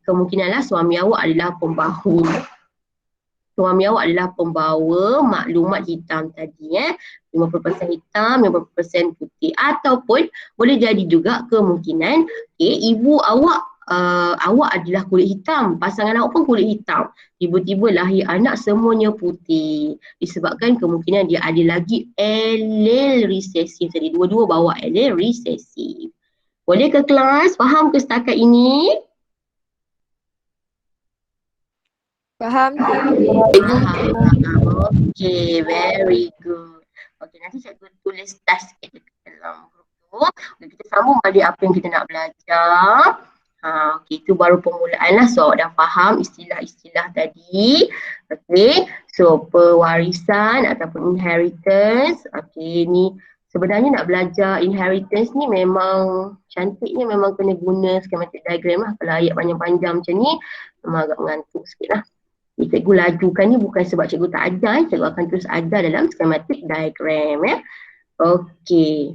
kemungkinanlah suami awak adalah pembahu. Suami awak adalah pembawa maklumat hitam tadi 50% hitam, 50% putih. Ataupun boleh jadi juga kemungkinan ibu awak adalah kulit hitam, pasangan awak pun kulit hitam. Tiba-tiba lahir anak semuanya putih. Disebabkan kemungkinan dia ada lagi allele resesif tadi. Dua-dua bawa allele resesif. Boleh ke kelas? Faham ke setakat ini? Faham? Faham. Okay, very good. Okay, nanti cikgu tulis task dekat dalam grup tu. Kita sambung balik apa yang kita nak belajar. Okay, itu baru permulaan lah. So, awak dah faham istilah-istilah tadi. Okay, so pewarisan ataupun inheritance. Okay, ni sebenarnya nak belajar inheritance ni memang cantiknya memang kena guna schematic diagram lah. Kalau ayat panjang-panjang macam ni, memang agak mengantuk sikit lah. Cikgu lajukan ni bukan sebab cikgu tak ajar, cikgu akan terus ajar dalam schematic diagram ya. Okey.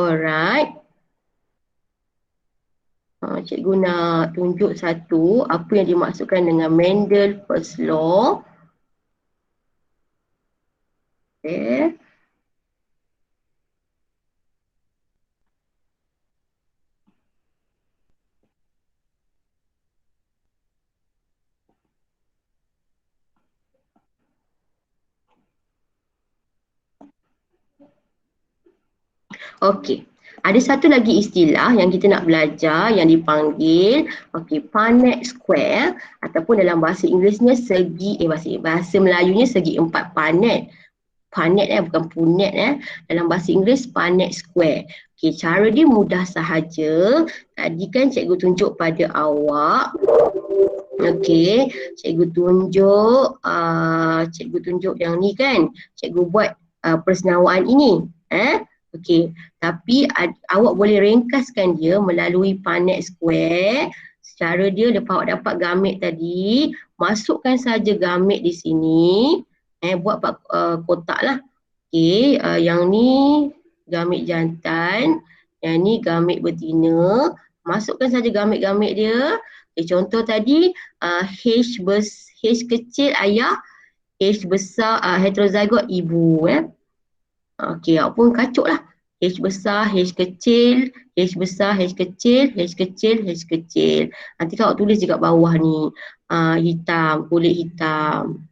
Alright. Cikgu nak tunjuk satu apa yang dimaksudkan dengan Mendel First Law. Okay. Okey. Ada satu lagi istilah yang kita nak belajar yang dipanggil Punnett square ataupun dalam bahasa Inggerisnya bahasa Melayunya segi empat Punnett. Punnett bukan Punnett Dalam bahasa Inggeris Punnett square. Okey, cara dia mudah sahaja. Tadi kan cikgu tunjuk pada awak. Okey, cikgu tunjuk yang ni kan. Cikgu buat persenawaan ini. Okey, tapi awak boleh ringkaskan dia melalui Punnett square. Secara dia lepas awak dapat gamit tadi, masukkan saja gamit di sini. Buat kotak lah. Okey, yang ni gamit jantan, yang ni gamit betina. Masukkan saja gamit-gamit dia. Contoh tadi H kecil ayah, H besar heterozygot ibu Okey, awak pun kacuk lah. H besar, H kecil, H besar, H kecil, H kecil, H kecil. Nanti awak tulis dekat bawah ni. Hitam, kulit hitam.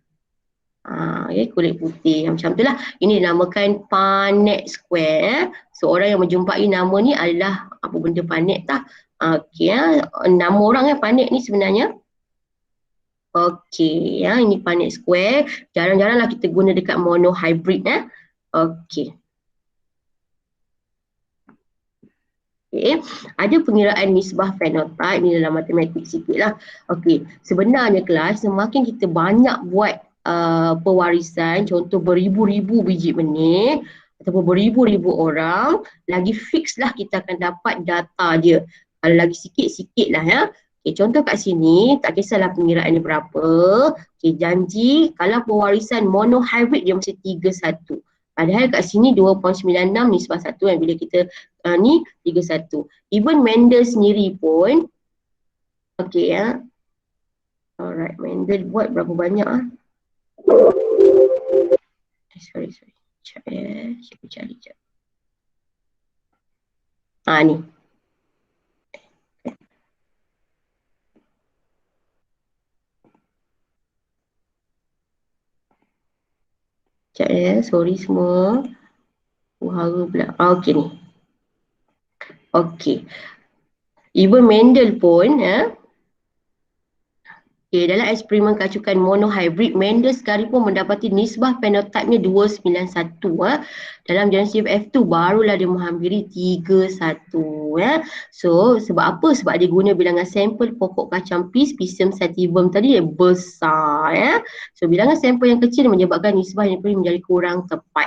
Kulit putih. Macam tu lah. Ini dinamakan Punnett square. So, orang yang menjumpai nama ni adalah apa benda Punnett tah. Okey, nama orang Punnett ni sebenarnya. Okey, ini Punnett square. Jarang-jaranglah kita guna dekat monohybrid Okey. Okay. Ada pengiraan nisbah fenotype ni dalam matematik sikit lah. Okey, sebenarnya kelas semakin kita banyak buat pewarisan, contoh beribu-ribu biji benih ataupun beribu-ribu orang, lagi fix lah kita akan dapat data dia. Kalau lagi sikit-sikit lah Okay, contoh kat sini, tak kisahlah pengiraan ni berapa. Okay, janji kalau pewarisan monohybrid dia mesti 3:1. Padahal kat sini 2.96 nisbah 1 bila kita ni 3:1. Even Mendel sendiri pun okey Alright, Mendel buat berapa banyak sorry. Saya cari jap. Ni. Sekejap ya, sorry semua. Hara pula. Okey ni. Okey. Even Mendel pun dalam eksperimen kacukan monohybrid, Mendel sekalipun mendapati nisbah fenotipnya 291 dalam genesis F2 barulah dia menghampiri 31 So sebab apa? Sebab dia guna bilangan sampel pokok kacang Pisum sativum tadi besar So bilangan sampel yang kecil menyebabkan nisbah yang menjadi kurang tepat.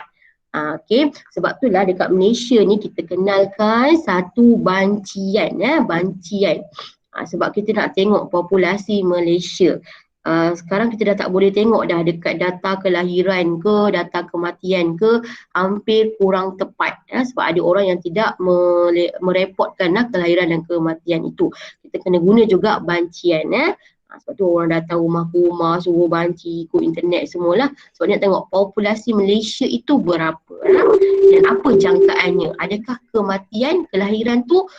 Okey, sebab itulah dekat Malaysia ni kita kenalkan satu bancian bancian. Sebab kita nak tengok populasi Malaysia. Sekarang kita dah tak boleh tengok dah dekat data kelahiran ke, data kematian ke, hampir kurang tepat sebab ada orang yang tidak mereportkan kelahiran dan kematian itu. Kita kena guna juga bancian sebab tu orang datang rumah ke rumah suruh banci ikut internet semualah. Sebab nak tengok populasi Malaysia itu berapa dan apa jangkaannya. Adakah kematian, kelahiran tu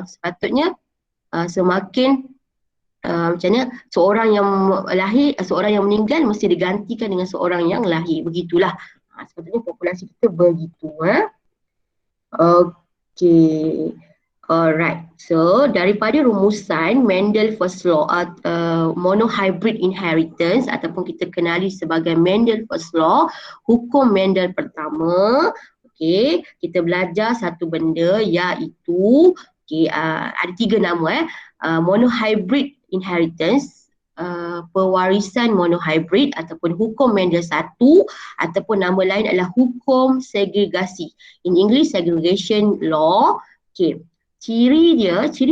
sepatutnya semakin macam mana seorang yang lahir, seorang yang meninggal mesti digantikan dengan seorang yang lahir. Begitulah. Sepatutnya populasi kita begitu. Okey. Alright. So daripada rumusan Mendel first law monohybrid inheritance ataupun kita kenali sebagai Mendel first law, hukum Mendel pertama, okey, kita belajar satu benda iaitu ada 3 nama monohybrid inheritance, pewarisan monohybrid ataupun hukum Mendel 1 ataupun nama lain adalah hukum segregasi. In English segregation law. Okey. Ciri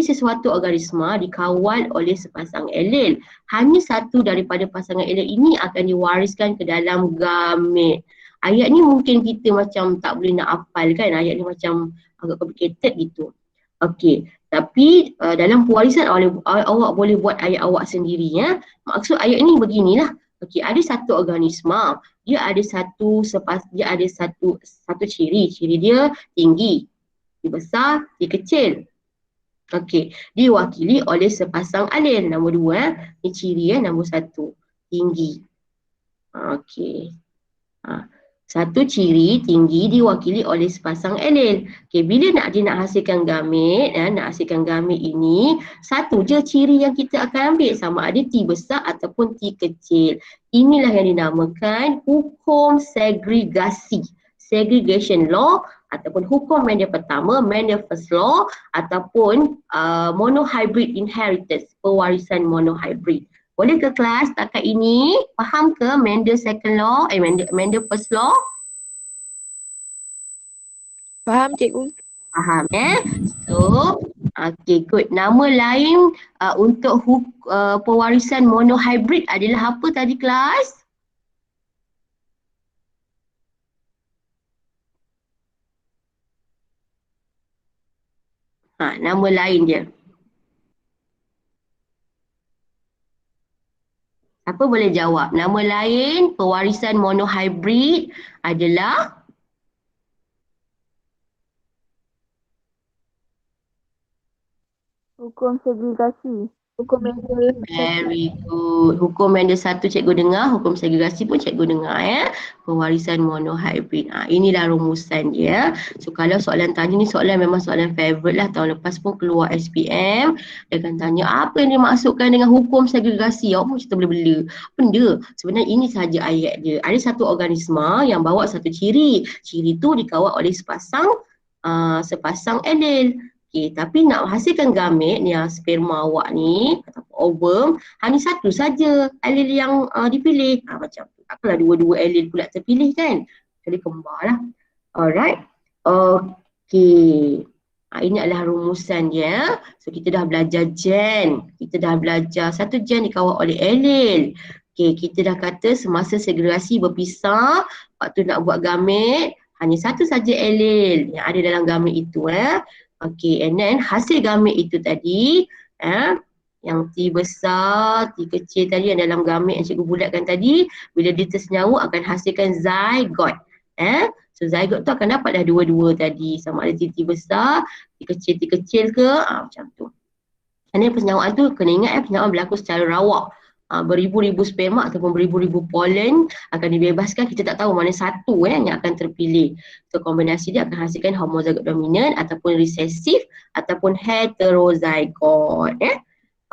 sesuatu organisma dikawal oleh sepasang alel. Hanya satu daripada pasangan alel ini akan diwariskan ke dalam gamet. Ayat ni mungkin kita macam tak boleh nak hafal kan, ayat ni macam agak complicated gitu. Okey, tapi dalam pewarisan awak boleh buat ayat awak sendiri Maksud ayat ni beginilah. Okey, ada satu organisma, dia ada satu ciri dia tinggi, dia besar, dia kecil. Okey, diwakili oleh sepasang alel. Nombor 2 ni ciri nombor 1, tinggi. Okey. Satu ciri tinggi diwakili oleh sepasang alel. Okey, bila dia nak hasilkan gamet, nak hasilkan gamet ini, satu je ciri yang kita akan ambil, sama ada T besar ataupun T kecil. Inilah yang dinamakan hukum segregasi. Segregation law ataupun hukum Mendel pertama, Mendel first law ataupun monohybrid inheritance, pewarisan monohybrid. Boleh ke kelas setakat ini? Faham ke Mendel second law, Mendel first law? Faham cikgu? Faham So, okay, good. Nama lain untuk pewarisan monohybrid adalah apa tadi kelas? Nama lain dia. Siapa boleh jawab? Nama lain pewarisan monohybrid adalah Hukum segregasi. Hukum Mendel. very good. Hukum Mendel 1 cikgu dengar, hukum segregasi pun cikgu dengar pewarisan monohybrid. Inilah rumusan dia. So kalau soalan tadi ni soalan memang soalan favourite lah, tahun lepas pun keluar SPM, dia akan tanya apa yang dimaksudkan dengan hukum segregasi. Awak pun cerita bela-bela. Benda sebenarnya ini sahaja ayat dia. Ada satu organisma yang bawa satu ciri. Ciri tu dikawal oleh sepasang alel. Okay, tapi nak hasilkan gamet ni, sperma awak ni ataupun ovum, hanya satu saja alel yang dipilih. Macam tu. Takkanlah dua-dua alel pula terpilih kan? Jadi kembar lah. Alright. Okay. Ini adalah rumusan dia. So kita dah belajar gen. Kita dah belajar satu gen dikawal oleh alel. Okay, kita dah kata semasa segregasi berpisah, waktu nak buat gamet, hanya satu saja alel yang ada dalam gamet itu. Okay, and then hasil gamet itu tadi, yang T besar, T kecil tadi yang dalam gamet yang cikgu bulatkan tadi, bila dia tersenyawa akan hasilkan zygote. So zygote tu akan dapat dah dua-dua tadi, sama ada T besar, T kecil ke, macam tu. Dan persenyawaan tu kena ingat persenyawaan berlaku secara rawak. beribu-ribu sperma ataupun beribu-ribu pollen akan dibebaskan, kita tak tahu mana satu yang akan terpilih. So kombinasi dia akan hasilkan homozygote dominan ataupun resesif ataupun heterozygote.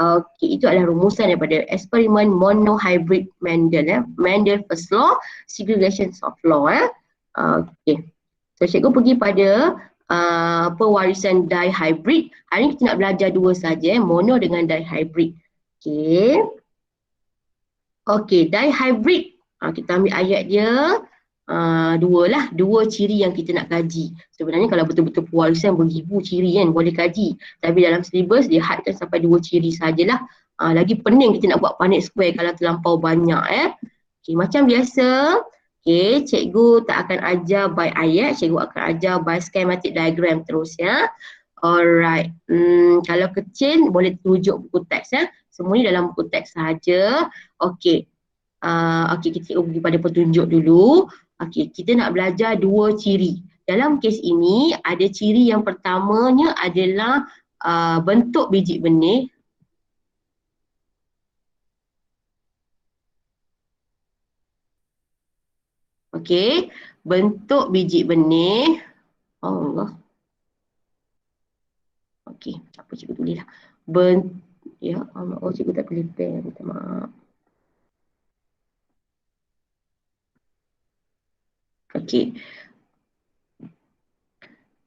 Okey, itu adalah rumusan daripada eksperimen monohybrid Mendel. Mendel first law, segregation of law. Okey. So cikgu pergi pada pewarisan dihybrid. Hari ni kita nak belajar dua saja, mono dengan dihybrid. Okey. Okey, dihybrid. Kita ambil ayat dia. Dua ciri yang kita nak kaji. Sebenarnya kalau betul-betul pewarisan beribu ciri kan boleh kaji. Tapi dalam syllabus dia hadkan sampai 2 ciri sajalah. Lagi pening kita nak buat Punnett square kalau terlampau banyak. Okey, macam biasa. Okey, cikgu tak akan ajar by ayat, cikgu akan ajar by schematic diagram terus ya. Alright. Kalau kecil boleh tunjuk buku teks ya. Semua ni dalam buku teks sahaja. Okey. Okey, kita pergi pada petunjuk dulu. Okey, kita nak belajar 2 ciri. Dalam kes ini ada ciri yang pertamanya adalah bentuk biji benih. Okey, bentuk biji benih. Allah. Okey, apa cikgu tulis lah. Ya Allah, cikgu tak pilih pen, minta maaf. Okey.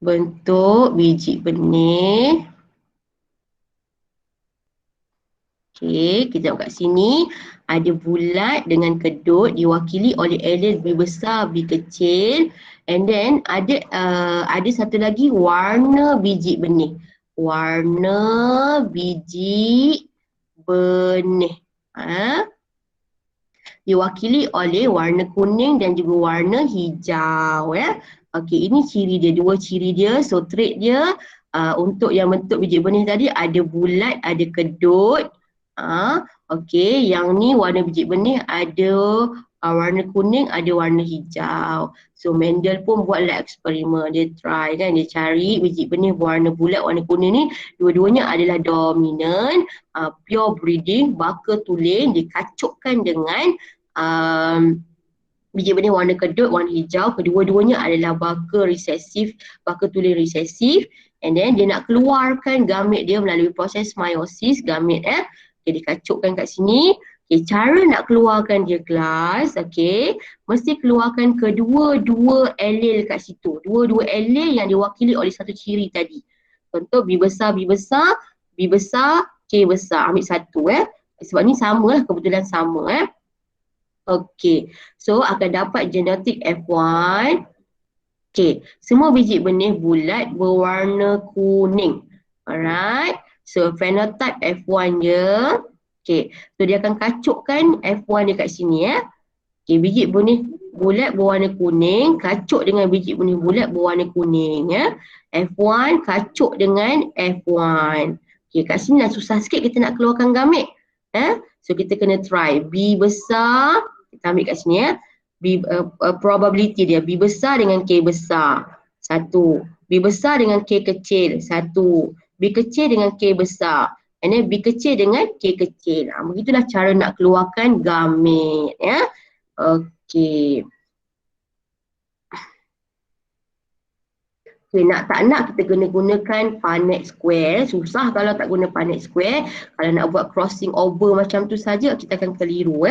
Bentuk biji benih. Okey, kita tengok kat sini ada bulat dengan kedut diwakili oleh alien B besar, B kecil, and then ada satu lagi warna biji benih. Warna biji benih. Diwakili oleh warna kuning dan juga warna hijau ya. Okey, ini ciri dia, 2 ciri dia. So trait dia untuk yang bentuk biji benih tadi ada bulat, ada kedut. Okey, yang ni warna biji benih ada warna kuning, ada warna hijau. So Mendel pun buatlah eksperimen, dia try kan, dia cari biji benih warna bulat, warna kuning ni dua-duanya adalah dominan, pure breeding, baka tulen, dikacukkan dengan biji benih warna kedut, warna hijau. Kedua-duanya adalah baka resesif, baka tulen resesif, and then dia nak keluarkan gamit dia melalui proses meiosis gamit Okay, dikacukkan kat sini. Okay, cara nak keluarkan dia kelas, okay, mesti keluarkan kedua-dua allele kat situ. Dua-dua allele yang diwakili oleh satu ciri tadi. Contoh B besar, B besar, B besar, K besar. Ambil satu sebab ni sama lah, kebetulan sama Okay, so akan dapat genetik F1. Okay, semua biji benih bulat berwarna kuning. Alright. So phenotype F1 dia, okay, so dia akan kacukkan F1 dia kat sini Okay, biji benih bulat berwarna kuning kacuk dengan biji benih bulat berwarna kuning F1 kacuk dengan F1. Okay, kat sini dah susah sikit kita nak keluarkan gamit So kita kena try B besar, kita ambil kat sini B, probability dia B besar dengan K besar 1, B besar dengan K kecil 1, B kecil dengan K besar, and then B kecil dengan K kecil. Begitulah cara nak keluarkan gamit Okey. Okay, nak tak nak kita kena gunakan Punnett square. Susah kalau tak guna Punnett square. Kalau nak buat crossing over macam tu saja kita akan keliru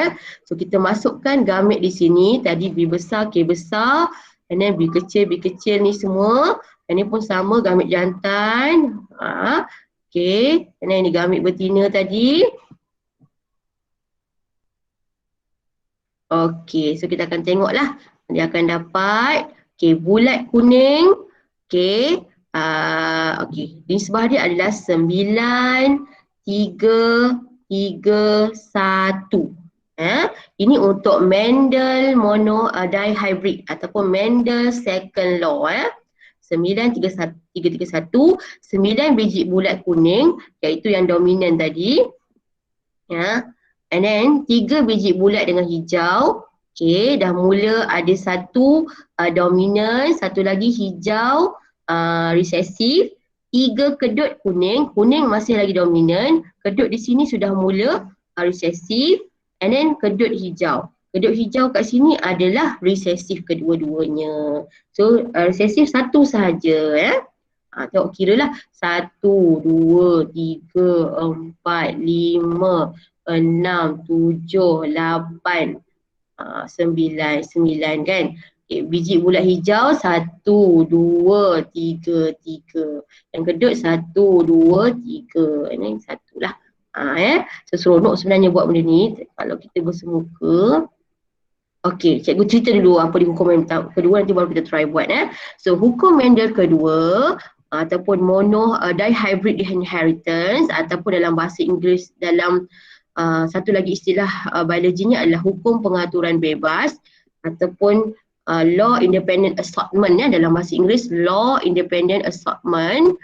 So kita masukkan gamit di sini. Tadi B besar, K besar, and then B kecil ni semua. Ini pun sama, gamit jantan. Okay, and then ini gamit betina tadi. Okay, so kita akan tengoklah. Dia akan dapat, okay, bulat kuning. Okay, okay, nisbah dia adalah 9, 3, 3, 1. Ini untuk Mendel mono dihybrid ataupun Mendel second law 9, 3, 1, 9 biji bulat kuning iaitu yang dominan tadi and then 3 biji bulat dengan hijau. Okay, dah mula ada satu dominan, satu lagi hijau resesif, 3 kedut kuning, kuning masih lagi dominan, kedut di sini sudah mula recessive, and then kedut hijau. Kedut hijau kat sini adalah recessive kedua-duanya. So recessive satu sahaja. Tengok kira lah 1, 2, 3, 4, 5, 6, 7, 8, 9 kan. Biji bulat hijau 1, 2, 3, 3. Yang kedut 1, 2, 3. Ini satu lah. So seronok sebenarnya buat benda ni kalau kita bersemuka. Okey, cikgu cerita dulu apa di hukum Mendel kedua, nanti baru kita try buat. So hukum Mendel kedua ataupun dihybrid inheritance ataupun dalam bahasa Inggeris dalam satu lagi istilah biologinya adalah hukum pengaturan bebas ataupun law independent assortment dalam bahasa Inggeris law independent assortment.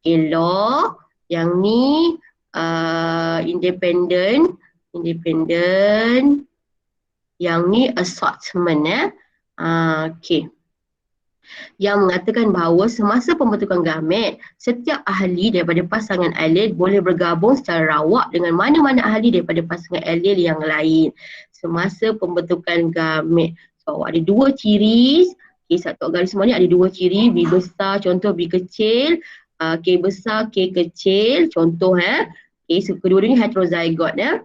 Law yang ni independent yang ni assortment okey, yang mengatakan bahawa semasa pembentukan gamet, setiap ahli daripada pasangan alel boleh bergabung secara rawak dengan mana-mana ahli daripada pasangan alel yang lain semasa pembentukan gamet. So ada dua ciri, satu garis semua ni ada dua ciri, B besar contoh B kecil, K besar K kecil contoh so kedua-duanya heterozygot dia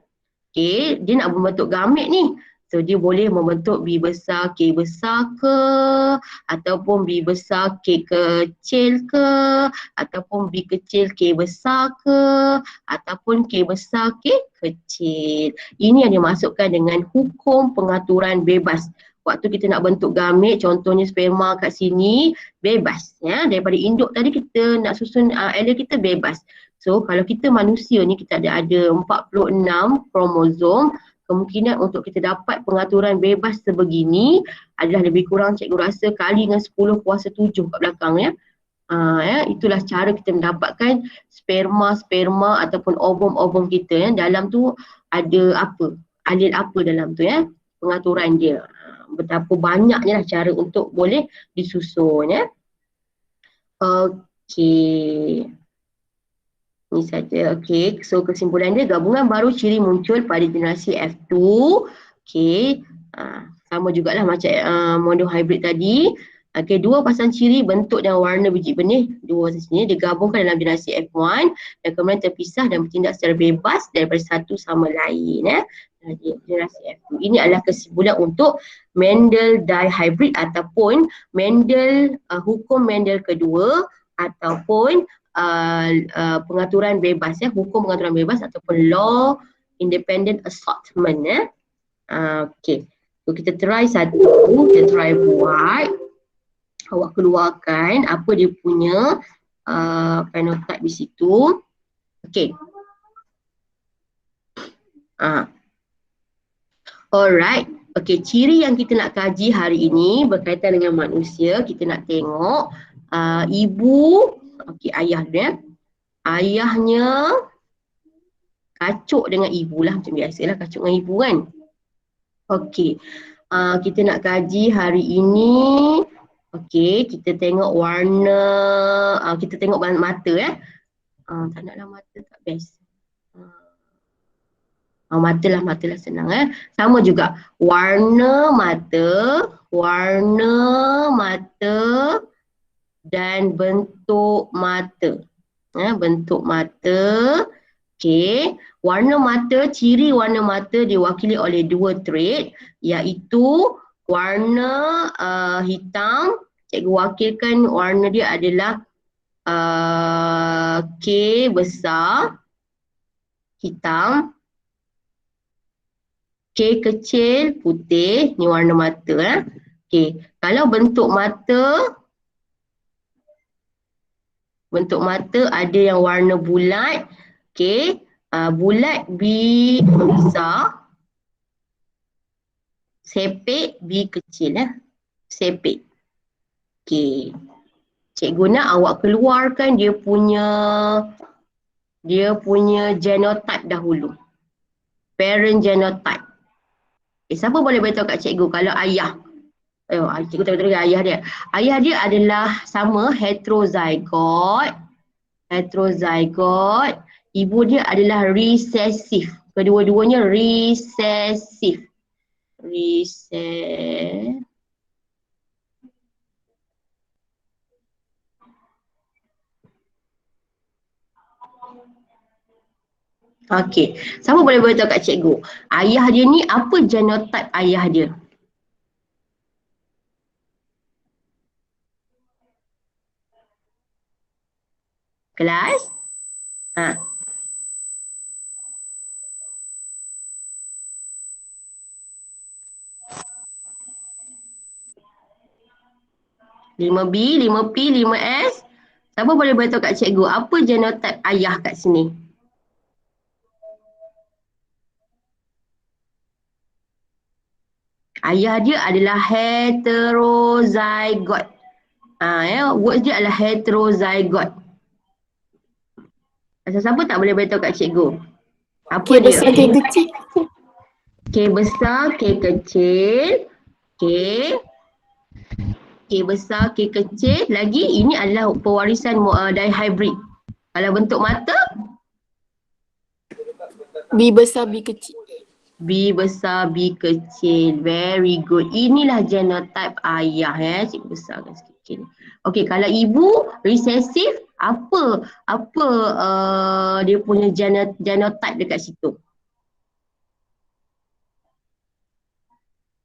nak membentuk gamet ni. So dia boleh membentuk B besar K besar ke, ataupun B besar K kecil ke, ataupun B kecil K besar ke, ataupun K besar K kecil. Ini yang dimasukkan dengan hukum pengaturan bebas. Waktu kita nak bentuk gamet, contohnya sperma kat sini, bebas. Daripada induk tadi kita nak susun alel kita bebas. So kalau kita manusia ni kita ada 46 kromosom, kemungkinan untuk kita dapat pengaturan bebas sebegini adalah lebih kurang cikgu rasa kali dengan 10 kuasa 7 kat belakang itulah cara kita mendapatkan sperma ataupun ovum kita dalam tu ada apa, alel apa dalam tu pengaturan dia. Betapa banyaknya lah cara untuk boleh disusun Okey. Ni saja. Okey, so kesimpulan dia gabungan baru ciri muncul pada generasi F2. Okey, sama jugalah macam monohybrid tadi. Okey, dua pasang ciri bentuk dan warna biji benih dua pasang ciri digabungkan dalam generasi F1 dan kemudian terpisah dan bertindak secara bebas daripada satu sama lain generasi F2. Ini adalah kesimpulan untuk Mendel dihybrid ataupun Mendel hukum Mendel kedua ataupun pengaturan bebas hukum pengaturan bebas ataupun law independent assortment okey, so kita try satu, kita try buat, awak keluarkan apa dia punya phenotype di situ. Okey, alright. Okey, ciri yang kita nak kaji hari ini berkaitan dengan manusia. Kita nak tengok ibu. Okey, ayah dia. Ayahnya kacuk dengan ibu lah, macam biasalah kacuk dengan ibu kan. Okey, kita nak kaji hari ini. Okey, kita tengok warna, kita tengok mata tak naklah mata tak best. Mata lah senang Sama juga warna mata dan bentuk mata. Bentuk mata. Okey, warna mata, ciri warna mata diwakili oleh dua trait, iaitu warna hitam. Cikgu wakilkan warna dia adalah K besar hitam, K kecil putih. Ni warna mata Okey, kalau bentuk mata ada yang warna bulat. Okey, bulat B besar, sepik B kecil sepik. Okey, cikgu nak awak keluarkan dia punya genotype dahulu, parent genotype. Siapa boleh beritahu kat cikgu kalau ayah? Cikgu tahu ayah dia. Ayah dia adalah sama heterozygot. Ibu dia adalah recessive. Kedua-duanya recessive. Recessive. Okey. Siapa boleh beritahu kat cikgu? Ayah dia ni apa genotype ayah dia? Kelas? Ha. Lima B, 5P, 5S. Siapa boleh beritahu kat cikgu apa genotype ayah kat sini? Ayah dia adalah heterozygote. Words dia adalah heterozygote. Siapa tak boleh beritahu kat cikgu? Apa K dia? besar, K kecil. K besar, K kecil. K. K besar, K kecil. Lagi ini adalah pewarisan dihybrid. Kalau bentuk mata, B besar, B kecil. B besar, B kecil. Very good. Inilah genotype ayah Cikgu besarkan sikit. Okey, kalau ibu recessive, apa dia punya genotype dekat situ?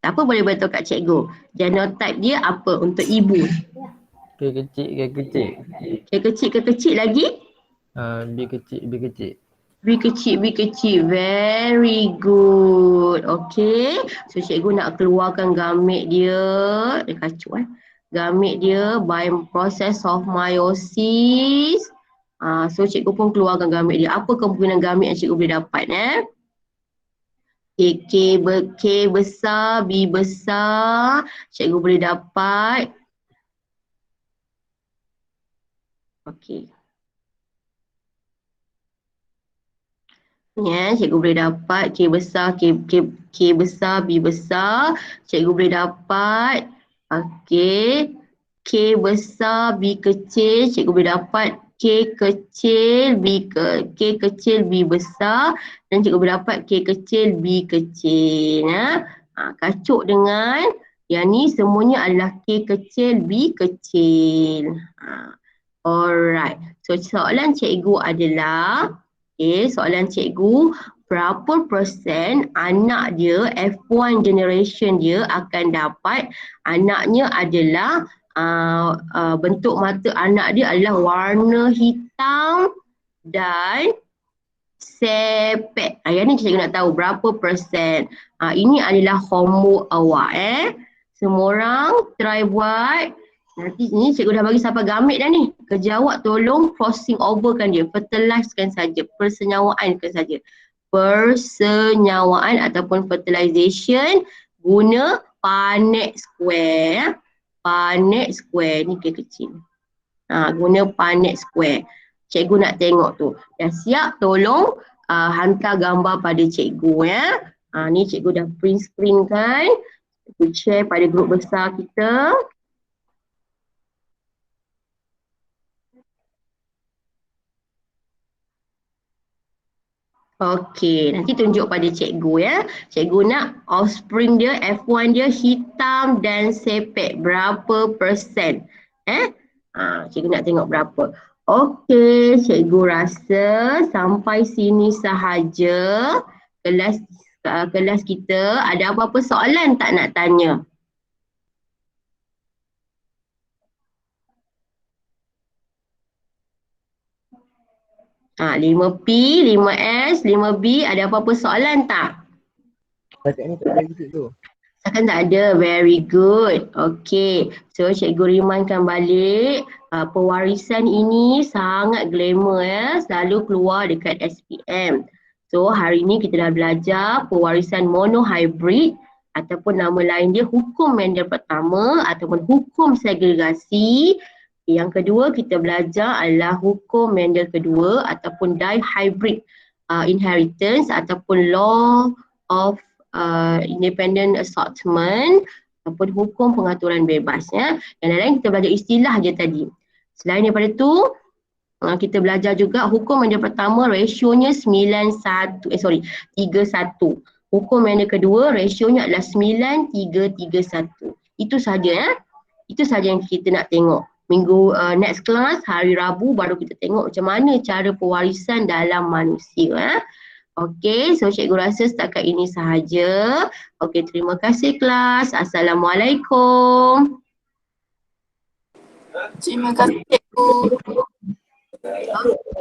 Siapa boleh beritahu kat cikgu? Genotype dia apa untuk ibu? K kecil, K kecil. K kecil lagi? B kecil, B kecil. B kecil. Very good. Okay. So, cikgu nak keluarkan gamit dia. Kacau Gamit dia by process of meiosis. So, cikgu pun keluarkan gamit dia. Apa kemungkinan gamit yang cikgu boleh dapat? K besar, B besar. Cikgu boleh dapat. Okay. Cikgu boleh dapat K besar, K besar, B besar. Cikgu boleh dapat K besar, B kecil. Cikgu boleh dapat K kecil, B besar. Dan cikgu boleh dapat K kecil, B kecil. Kacuk dengan yang ni semuanya adalah K kecil, B kecil. Alright. So soalan cikgu adalah soalan cikgu, berapa persen anak dia, F1 generation dia akan dapat anaknya adalah bentuk mata anak dia adalah warna hitam dan sepet. Yang ni cikgu nak tahu berapa persen. Ini adalah homework awak Semua orang try buat. Nanti ni cikgu dah bagi sampai gamit dah ni. Kerja awak tolong crossing overkan dia. Fertilizekan saja. Persenyawaankan saja. Persenyawaan ataupun fertilization guna Punnett square. Punnett square ni kecil. Guna Punnett square. Cikgu nak tengok tu. Dah siap, tolong hantar gambar pada cikgu Ni cikgu dah print screen kan. Cikgu share pada grup besar kita. Okey, nanti tunjuk pada cikgu Cikgu nak offspring dia, F1 dia hitam dan sepet. Berapa persen? Cikgu nak tengok berapa. Okey, cikgu rasa sampai sini sahaja kelas kita. Ada apa-apa soalan tak nak tanya? Ha, 5P, 5S, 5B, ada apa-apa soalan tak? Setakat ni tak ada gitu tu. Takkan tak ada, very good. Okay, so cikgu remindkan balik, pewarisan ini sangat glamour selalu keluar dekat SPM. So hari ni kita dah belajar pewarisan monohybrid ataupun nama lain dia hukum Mendel pertama ataupun hukum segregasi. Yang kedua kita belajar adalah hukum Mendel kedua ataupun dihybrid inheritance ataupun law of independent assortment ataupun hukum pengaturan bebas Yang lain kita belajar istilah je tadi. Selain daripada tu Kita belajar juga hukum yang pertama rasionya 3:1. Hukum yang kedua rasionya adalah 9:3:1. Itu saja ya. Itu saja yang kita nak tengok. Minggu next class hari Rabu baru kita tengok macam mana cara pewarisan dalam manusia ya. Okey, so cikgu rasa setakat ini sahaja. Okey, terima kasih kelas. Assalamualaikum. Terima kasih cikgu.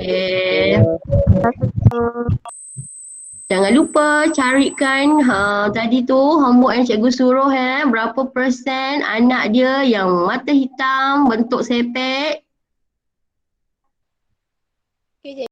Okey. Jangan lupa carikan tadi tu homework yang cikgu suruh berapa persen anak dia yang mata hitam bentuk sepek. Okay,